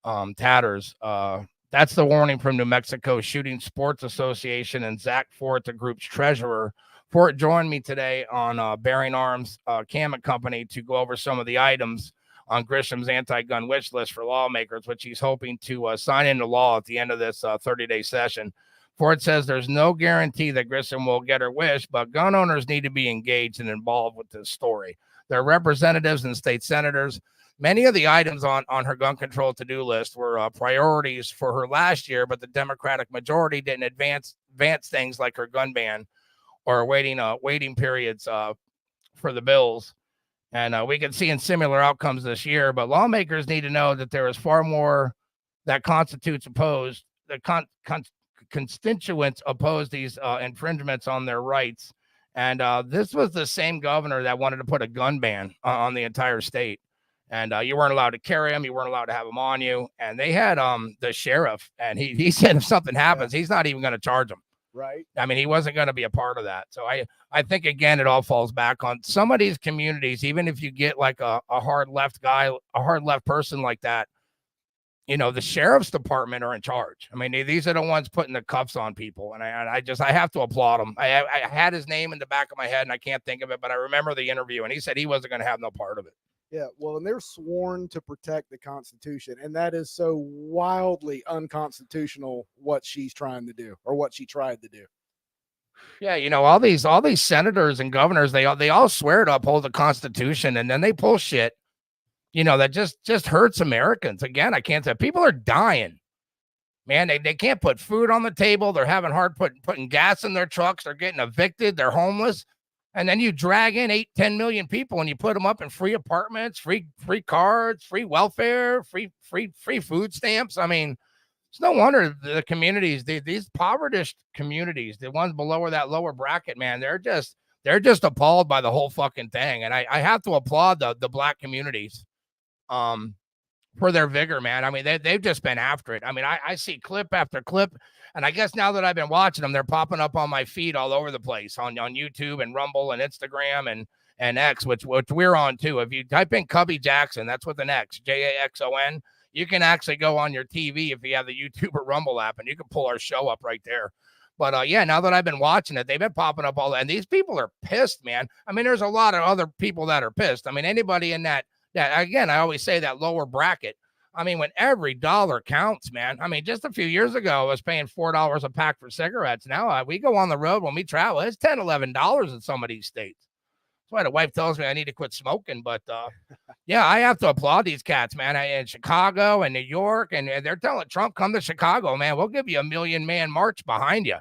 That's the warning from New Mexico Shooting Sports Association and Zach Fort, the group's treasurer. Fort joined me today on Bearing Arms Camet Company to go over some of the items on Grisham's anti-gun wish list for lawmakers, which he's hoping to sign into law at the end of this 30-day session. Ford says there's no guarantee that Grisham will get her wish, but gun owners need to be engaged and involved with this story. Their representatives and state senators. Many of the items on her gun control to-do list were priorities for her last year, but the Democratic majority didn't advance things like her gun ban or waiting periods for the bills. And we can see in similar outcomes this year, but lawmakers need to know that there is far more that constitutes opposed. The constituents oppose these infringements on their rights. And this was the same governor that wanted to put a gun ban on the entire state. And you weren't allowed to carry them. You weren't allowed to have them on you. And they had the sheriff, and he said if something happens, he's not even going to charge them. Right. I mean, he wasn't going to be a part of that. So I think, again, it all falls back on some of these communities. Even if you get like a hard left guy, a hard left person like that, the sheriff's department are in charge. I mean, these are the ones putting the cuffs on people. And I have to applaud him. I had his name in the back of my head and I can't think of it, but I remember the interview and he said he wasn't going to have no part of it. Yeah. Well, and they're sworn to protect the Constitution. And that is so wildly unconstitutional what she's trying to do or what she tried to do. Yeah. All these senators and governors, they all swear to uphold the Constitution and then they pull shit. That just hurts Americans. Again, I can't say people are dying, man. They can't put food on the table. They're having hard putting gas in their trucks. They're getting evicted. They're homeless. And then you drag in 8-10 million people and you put them up in free apartments, free cards, free welfare, free food stamps. I mean, it's no wonder the communities, these impoverished communities, the ones below that lower bracket, man, they're just appalled by the whole fucking thing. And I have to applaud the black communities. For their vigor, man. I mean, they've just been after it. I mean, I see clip after clip, and I guess now that I've been watching them, they're popping up on my feed all over the place on YouTube and Rumble and Instagram and X, which we're on too. If you type in Cubby Jaxon, that's with an X, Jaxon, you can actually go on your TV if you have the YouTube or Rumble app, and you can pull our show up right there. But yeah, now that I've been watching it, they've been popping up and these people are pissed, man. I mean, there's a lot of other people that are pissed. I mean, anybody in that again, I always say that lower bracket. I mean, when every dollar counts, man. I mean, just a few years ago, I was paying $4 a pack for cigarettes. Now we go on the road when we travel. It's $10, $11 in some of these states. That's why the wife tells me I need to quit smoking. But yeah, I have to applaud these cats, man. In Chicago and New York, and they're telling Trump, come to Chicago, man. We'll give you a 1,000,000-man march behind you.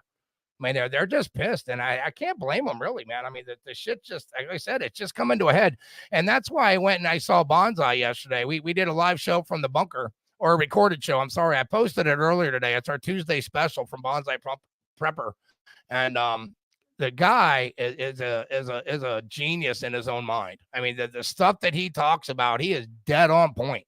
I mean, they're just pissed, and I can't blame them, really, man. I mean, the shit just, like I said, it's just coming to a head, and that's why I went and I saw Bonsai yesterday. We did a live show from the bunker, or a recorded show. I'm sorry, I posted it earlier today. It's our Tuesday special from Bonsai Prepper, and the guy is a genius in his own mind. I mean, the stuff that he talks about, he is dead on point.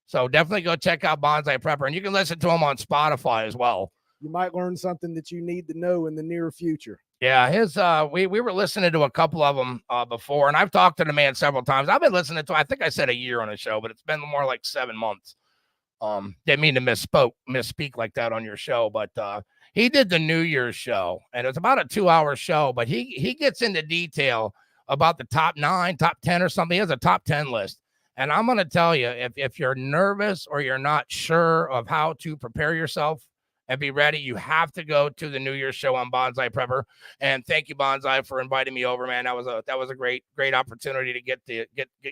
So definitely go check out Bonsai Prepper, and you can listen to him on Spotify as well. You might learn something that you need to know in the near future. Yeah, his we were listening to a couple of them before, and I've talked to the man several times. I've been listening to, I think I said a year on the show, but it's been more like 7 months. Didn't mean to misspeak like that on your show, but he did the New Year's show, and it's about a 2-hour show, but he gets into detail about the top 9, top 10 or something. He has a top 10 list. And I'm going to tell you, if you're nervous or you're not sure of how to prepare yourself and be ready, you have to go to the New Year's show on Bonsai Prepper. And thank you, Bonsai, for inviting me over, man. That was a great opportunity to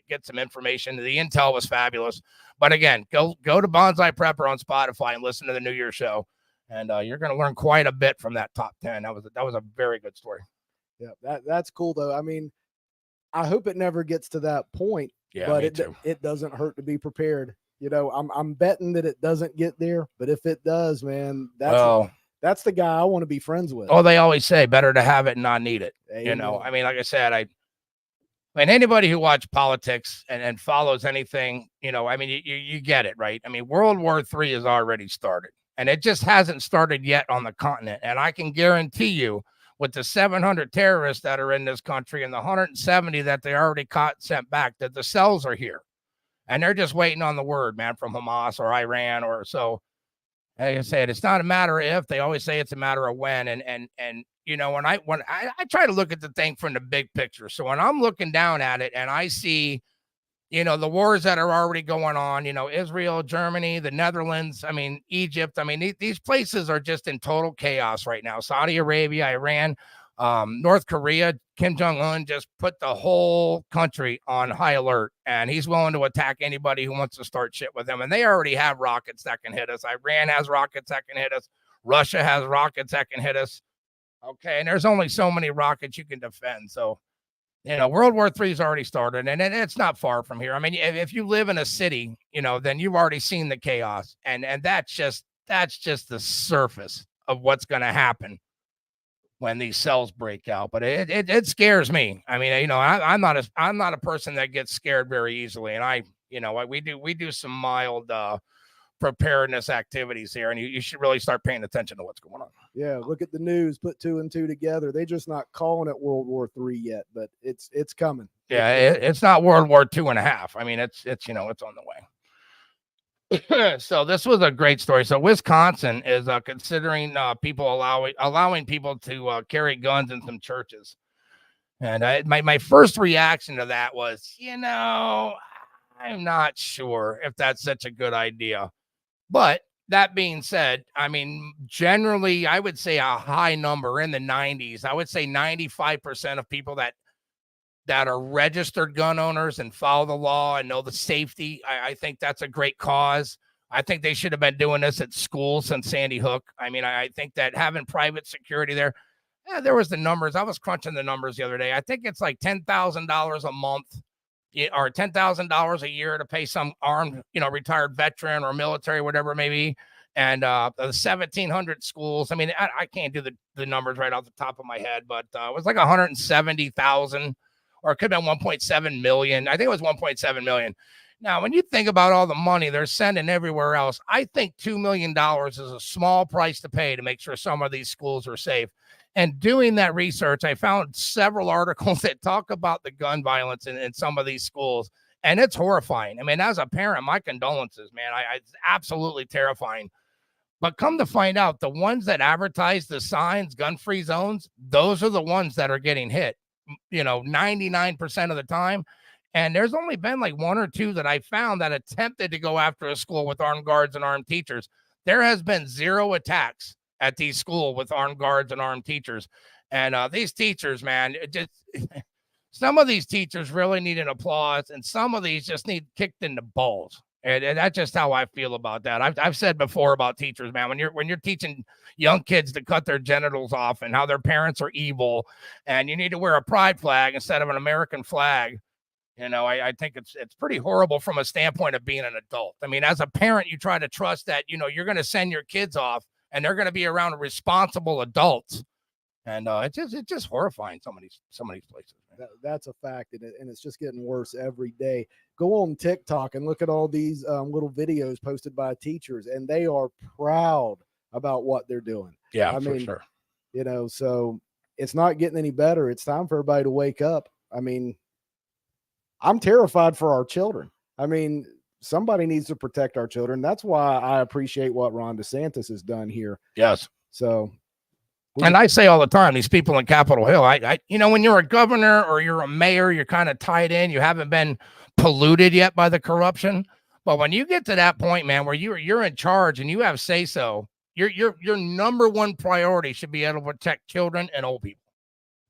get some information. The intel was fabulous. But again, go to Bonsai Prepper on Spotify and listen to the New Year's show, and you're going to learn quite a bit from that top 10. That was a very good story. Yeah, that's cool though. I mean, I hope it never gets to that point. Yeah, but it doesn't hurt to be prepared. You know, I'm betting that it doesn't get there, but if it does, man, that's the guy I want to be friends with. Oh, they always say better to have it and not need it. Amen. You know, I mean, like I said, I mean, anybody who watches politics and follows anything, you know, I mean, you get it, right? I mean, World War III has already started, and it just hasn't started yet on the continent. And I can guarantee you, with the 700 terrorists that are in this country and the 170 that they already caught and sent back, that the cells are here. And they're just waiting on the word, man, from Hamas or Iran or so. Like I said, it's not a matter of if. They always say it's a matter of when. And you know, when I try to look at the thing from the big picture. So when I'm looking down at it and I see, you know, the wars that are already going on, you know, Israel, Germany, the Netherlands, I mean, Egypt. I mean, these places are just in total chaos right now. Saudi Arabia, Iran, North Korea, Kim Jong-un just put the whole country on high alert, and he's willing to attack anybody who wants to start shit with him. And they already have rockets that can hit us. Iran has rockets that can hit us. Russia has rockets that can hit us. Okay, and there's only so many rockets you can defend. So, you know, World War III has already started, and it's not far from here. I mean, if you live in a city, you know, then you've already seen the chaos, and that's just the surface of what's going to happen when these cells break out. But it scares me. I mean, you know, I'm not a person that gets scared very easily, and we do some mild preparedness activities here, and you should really start paying attention to what's going on. Yeah, look at the news, put 2 and 2 together. They're just not calling it World War III yet, but it's coming. Yeah, it's not World War II.5. I mean, it's you know, it's on the way. So this was a great story. So Wisconsin is considering people allowing people to carry guns in some churches. And my first reaction to that was, you know, I'm not sure if that's such a good idea. But that being said, I mean, generally, I would say a high number in the 90s. I would say 95% of people that are registered gun owners and follow the law and know the safety. I think that's a great cause. I think they should have been doing this at school since Sandy Hook. I mean, I think that having private security there was the numbers. I was crunching the numbers the other day. I think it's like $10,000 a month or $10,000 a year to pay some armed, you know, retired veteran or military, whatever it may be. And the 1,700 schools. I mean, I can't do the numbers right off the top of my head, but it was like 170,000. Or it could have been 1.7 million. I think it was 1.7 million. Now, when you think about all the money they're sending everywhere else, I think $2 million is a small price to pay to make sure some of these schools are safe. And doing that research, I found several articles that talk about the gun violence in some of these schools, and it's horrifying. I mean, as a parent, my condolences, man. It's absolutely terrifying. But come to find out, the ones that advertise the signs, gun-free zones, those are the ones that are getting hit, 99% of the time. And there's only been like one or two that I found that attempted to go after a school with armed guards and armed teachers. There has been 0 attacks at these schools with armed guards and armed teachers. And these teachers, man, some of these teachers really need an applause, and some of these just need kicked in the balls. And that's just how I feel about that. I've said before about teachers, man, when you're teaching young kids to cut their genitals off and how their parents are evil, and you need to wear a pride flag instead of an American flag. I think it's pretty horrible from a standpoint of being an adult. I mean, as a parent, you try to trust that, you're going to send your kids off and they're going to be around responsible adults. And it's just horrifying some of these places. That's a fact, and it's just getting worse every day. Go on TikTok and look at all these little videos posted by teachers, and they are proud about what they're doing. Yeah, for sure. So it's not getting any better. It's time for everybody to wake up. I mean, I'm terrified for our children. I mean, somebody needs to protect our children. That's why I appreciate what Ron DeSantis has done here. Yes. So. And I say all the time, these people in Capitol Hill, when you're a governor or you're a mayor, you're kind of tied in. You haven't been polluted yet by the corruption. But when you get to that point, man, where you're in charge and you have say so, your number one priority should be able to protect children and old people.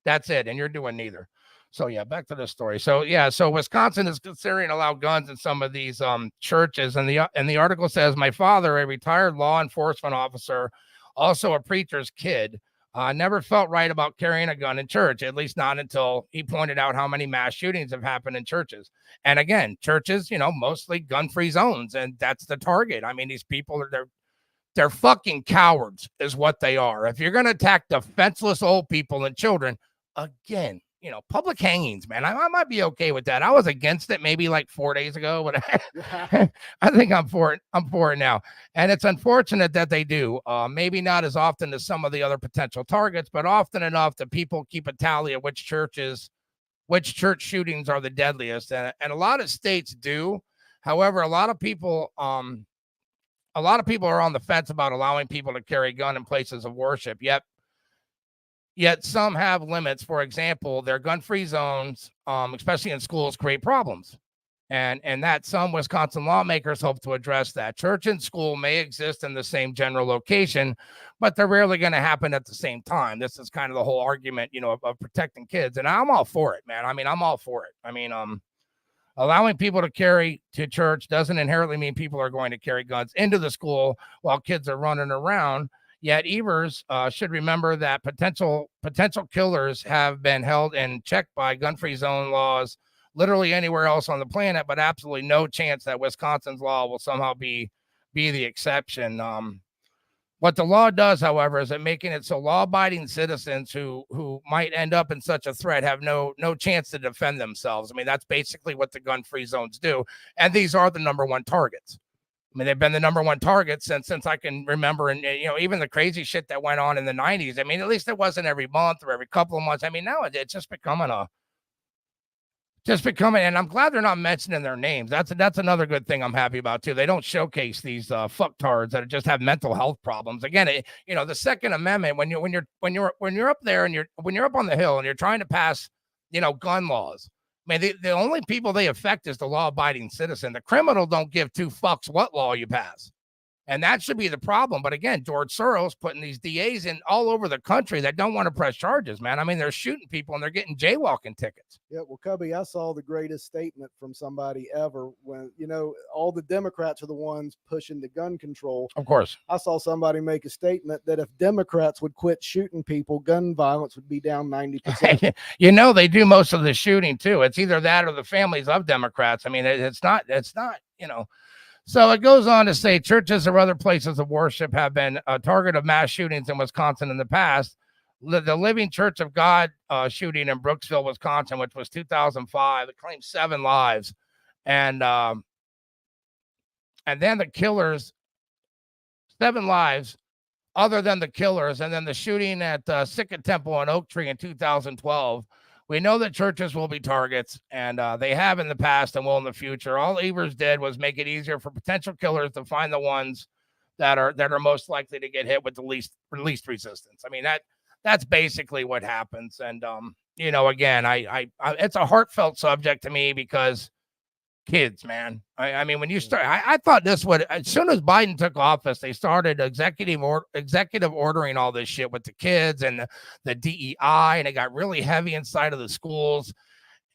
That's it. And you're doing neither. So yeah, back to the story. So yeah, so Wisconsin is considering allow guns in some of these churches, and the article says, my father, a retired law enforcement officer, also a preacher's kid, never felt right about carrying a gun in church, at least not until he pointed out how many mass shootings have happened in churches. And again, churches, mostly gun-free zones, and that's the target. I mean, these people they're fucking cowards is what they are. If you're going to attack defenseless old people and children, again, public hangings, man, I might be okay with that. I was against it maybe like 4 days ago, but I think I'm for it. I'm for it now. And it's unfortunate that they do. Maybe not as often as some of the other potential targets, but often enough that people keep a tally of which church shootings are the deadliest. And a lot of states do. However, a lot of people are on the fence about allowing people to carry a gun in places of worship. Yet some have limits. For example, their gun-free zones, especially in schools, create problems. And that some Wisconsin lawmakers hope to address that. Church and school may exist in the same general location, but they're rarely going to happen at the same time. This is kind of the whole argument, of protecting kids. And I'm all for it, man. I mean, I'm all for it. I mean, allowing people to carry to church doesn't inherently mean people are going to carry guns into the school while kids are running around. Yet Evers should remember that potential killers have been held in check by gun-free zone laws literally anywhere else on the planet, but absolutely no chance that Wisconsin's law will somehow be the exception. What the law does, however, is that making it so law-abiding citizens who might end up in such a threat have no chance to defend themselves. I mean, that's basically what the gun-free zones do, and these are the number one targets. I mean, they've been the number one target since I can remember. And, even the crazy shit that went on in the 90s. I mean, at least it wasn't every month or every couple of months. I mean, now it's just becoming, and I'm glad they're not mentioning their names. That's another good thing I'm happy about too. They don't showcase these fucktards that just have mental health problems. Again, the Second Amendment, when you're up there and when you're up on the Hill and you're trying to pass, gun laws, I mean, the only people they affect is the law-abiding citizen. The criminal don't give two fucks what law you pass. And that should be the problem. But again, George Soros putting these DAs in all over the country that don't want to press charges, man. I mean, they're shooting people and they're getting jaywalking tickets. Yeah, well, Cubby, I saw the greatest statement from somebody ever when, all the Democrats are the ones pushing the gun control. Of course. I saw somebody make a statement that if Democrats would quit shooting people, gun violence would be down 90%. They do most of the shooting too. It's either that or the families of Democrats. I mean, it's not. So it goes on to say churches or other places of worship have been a target of mass shootings in Wisconsin in the past. The Living Church of God shooting in Brooksville, Wisconsin, which was 2005, it claimed 7 lives. And then the killers, 7 lives, other than the killers, and then the shooting at Sikh Temple and Oak Tree in 2012. We know that churches will be targets, and they have in the past and will in the future. All Evers did was make it easier for potential killers to find the ones that are most likely to get hit with the least resistance. I mean, that's basically what happens. And again, I it's a heartfelt subject to me because kids, man. I mean, when you start, I thought this would, as soon as Biden took office, they started executive ordering all this shit with the kids and the DEI, and it got really heavy inside of the schools.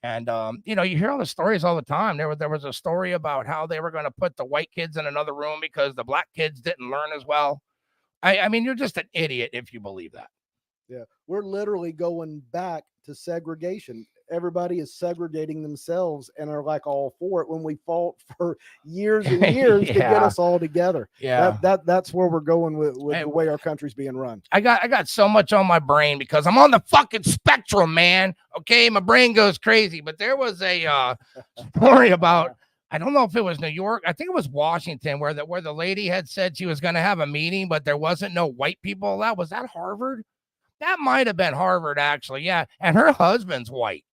And you hear all the stories all the time. There was a story about how they were going to put the white kids in another room because the black kids didn't learn as well. I mean, you're just an idiot if you believe that. Yeah, we're literally going back to segregation. Everybody is segregating themselves and are like all for it when we fought for years and years to get us all together. Yeah, that's where we're going with the way our country's being run. I got so much on my brain because I'm on the fucking spectrum, man. Okay, my brain goes crazy. But there was a story about, I don't know if it was New York, I think it was Washington, where the lady had said she was going to have a meeting, but there wasn't no white people allowed. Was that Harvard? That might have been Harvard, actually. Yeah, and her husband's white.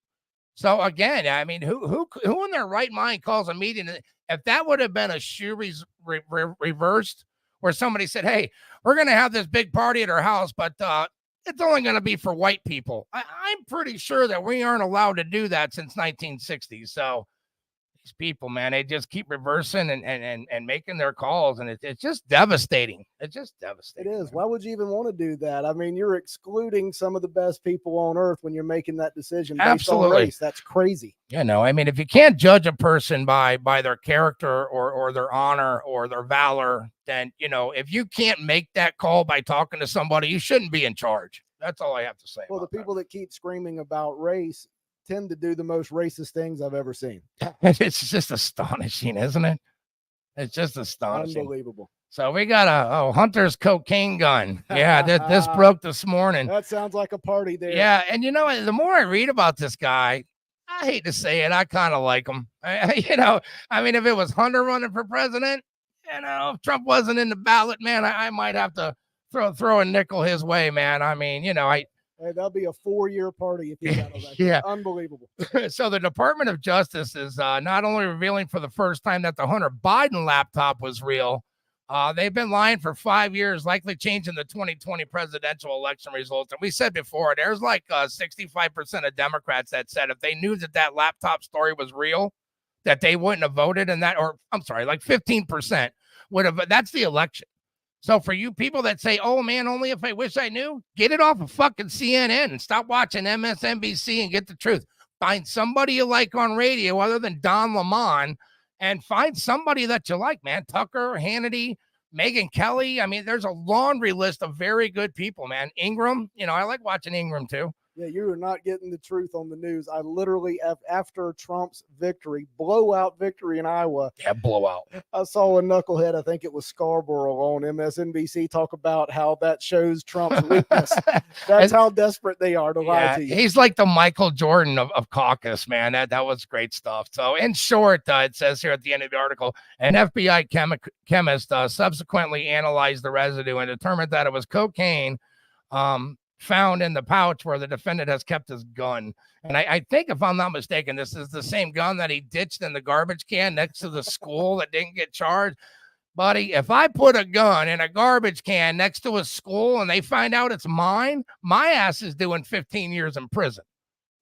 So again, I mean, who in their right mind calls a meeting? If that would have been a shoe reversed, where somebody said, "Hey, we're going to have this big party at our house, but it's only going to be for white people." I'm pretty sure that we aren't allowed to do that since 1960. So these people, man, they just keep reversing and making their calls, and it's just devastating. It's just devastating. It is. Why would you even want to do that? I mean, you're excluding some of the best people on earth when you're making that decision based on race. That's crazy. I mean, if you can't judge a person by their character or their honor or their valor, then, if you can't make that call by talking to somebody, you shouldn't be in charge. That's all I have to say. Well, the people that keep screaming about race tend to do the most racist things I've ever seen. It's just astonishing, isn't it? It's just astonishing. Unbelievable. So we got a Hunter's cocaine gun. Yeah, this broke this morning. That sounds like a party there. Yeah, and the more I read about this guy, I hate to say it, I kind of like him. I mean, if it was Hunter running for president, if Trump wasn't in the ballot, man, I might have to throw a nickel his way, man. I mean, Hey, that'll be a 4-year party if you got that. Yeah. Unbelievable. So the Department of Justice is not only revealing for the first time that the Hunter Biden laptop was real, they've been lying for 5 years, likely changing the 2020 presidential election results. And we said before, there's like 65% of Democrats that said if they knew that laptop story was real, that they wouldn't have voted in that, or I'm sorry, like 15% would have. That's the election. So for you people that say, "Oh man, only if I wish I knew," get it off of fucking CNN and stop watching MSNBC and get the truth. Find somebody you like on radio other than Don Lemon, and find somebody that you like, man. Tucker, Hannity, Megyn Kelly. I mean, there's a laundry list of very good people, man. Ingram, I like watching Ingram too. Yeah, you are not getting the truth on the news. I literally, after Trump's blowout victory in Iowa. Yeah, blowout. I saw a knucklehead, I think it was Scarborough on MSNBC, talk about how that shows Trump's weakness. That's how desperate they are to lie to you. He's like the Michael Jordan of caucus, man. That was great stuff. So in short, it says here at the end of the article, an FBI chemist subsequently analyzed the residue and determined that it was cocaine found in the pouch where the defendant has kept his gun. And I think, if I'm not mistaken, this is the same gun that he ditched in the garbage can next to the school that didn't get charged. Buddy, if I put a gun in a garbage can next to a school and they find out it's mine, my ass is doing 15 years in prison.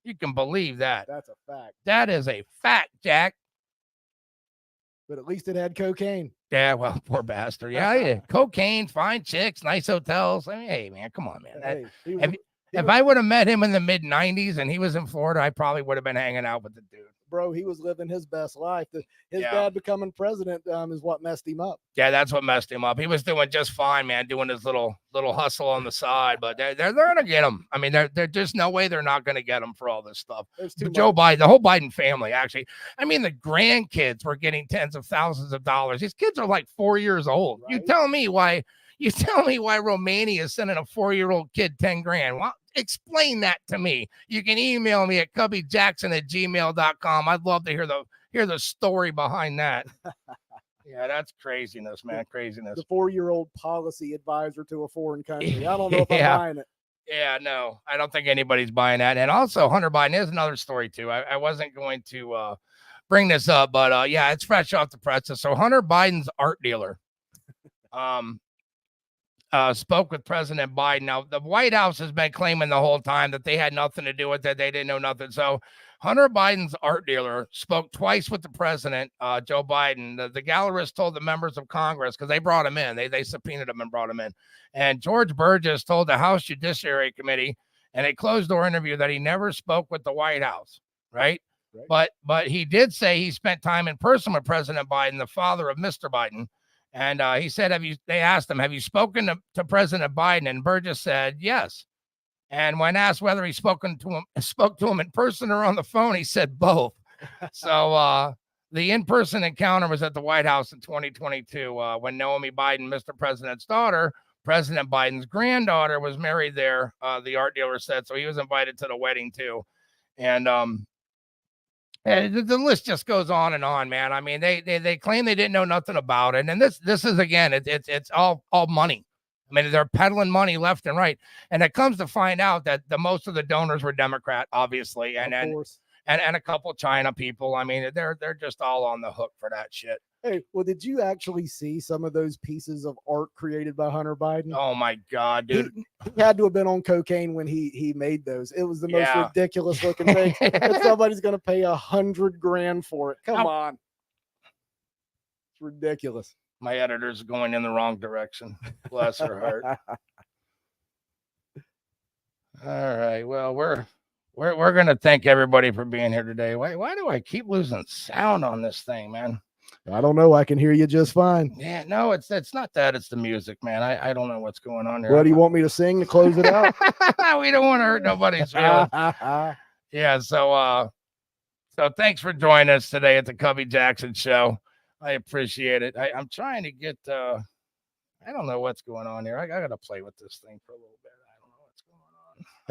You can believe that. That's a fact. That is a fact, Jack. But at least it had cocaine. Yeah, well, poor bastard. Yeah. Cocaine, fine chicks, nice hotels. I mean, hey, man, come on, man. If I would have met him in the mid-90s and he was in Florida, I probably would have been hanging out with the dude. Bro, he was living his best life. His dad becoming president is what messed him up. Yeah, that's what messed him up. He was doing just fine, man, doing his little hustle on the side. But they're going to get him. I mean, there's just no way they're not going to get him for all this stuff. Joe Biden, the whole Biden family, actually. I mean, the grandkids were getting tens of thousands of dollars. These kids are like 4 years old. Right? You tell me why Romania is sending a 4-year-old kid 10 grand. Well, explain that to me. You can email me at cubbyjaxon@gmail.com. I'd love to hear the story behind that. Yeah, that's craziness, man. Craziness. The 4-year-old policy advisor to a foreign country. I don't know if I'm buying it. Yeah, no, I don't think anybody's buying that. And also, Hunter Biden is another story, too. I wasn't going to bring this up, but yeah, it's fresh off the presses. So Hunter Biden's art dealer spoke with President Biden. Now, the White House has been claiming the whole time that they had nothing to do with it. They didn't know nothing. So Hunter Biden's art dealer spoke twice with the president, Joe Biden. The gallerist told the members of Congress, because they brought him in. They subpoenaed him and brought him in. And George Burgess told the House Judiciary Committee in a closed-door interview that he never spoke with the White House, right? But he did say he spent time in person with President Biden, the father of Mr. Biden. And he said, they asked him, have you spoken to President Biden? And Burgess said, yes. And when asked whether he spoke to him in person or on the phone, he said both. So the in-person encounter was at the White House in 2022 when Naomi Biden, Mr. President's daughter, President Biden's granddaughter, was married there, the art dealer said. So he was invited to the wedding too. And the list just goes on and on, man. I mean, they claim they didn't know nothing about it. And this is, again, it's all money. I mean, they're peddling money left and right. And it comes to find out that most of the donors were Democrat, obviously. And a couple China people. I mean, they're just all on the hook for that shit. Hey, well, did you actually see some of those pieces of art created by Hunter Biden? Oh my God, dude. He had to have been on cocaine when he made those. It was the most ridiculous looking thing. And somebody's going to pay $100,000 for it. Come on. It's ridiculous. My editor's going in the wrong direction. Bless her heart. All right. Well, we're going to thank everybody for being here today. Why do I keep losing sound on this thing, man? I don't know. I can hear you just fine. Yeah, no, it's not that. It's the music, man. I don't know what's going on here. What do you want me to sing to close it out? We don't want to hurt nobody's feelings. Yeah. So thanks for joining us today at the Cubby Jaxon Show. I appreciate it. I'm trying to get. I don't know what's going on here. I got to play with this thing for a little bit. I don't know what's going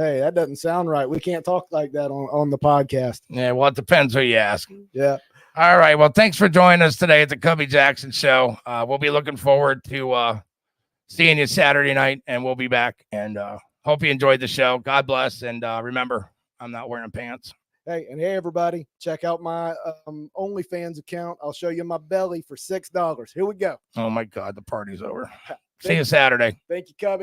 on. Hey, that doesn't sound right. We can't talk like that on the podcast. Yeah, well, it depends who you ask. Yeah. All right. Well, thanks for joining us today at the Cubby Jaxon Show. We'll be looking forward to seeing you Saturday night, and we'll be back. And hope you enjoyed the show. God bless. And remember, I'm not wearing pants. Hey, everybody, check out my OnlyFans account. I'll show you my belly for $6. Here we go. Oh, my God. The party's over. See you Saturday. Thank you, Cubby.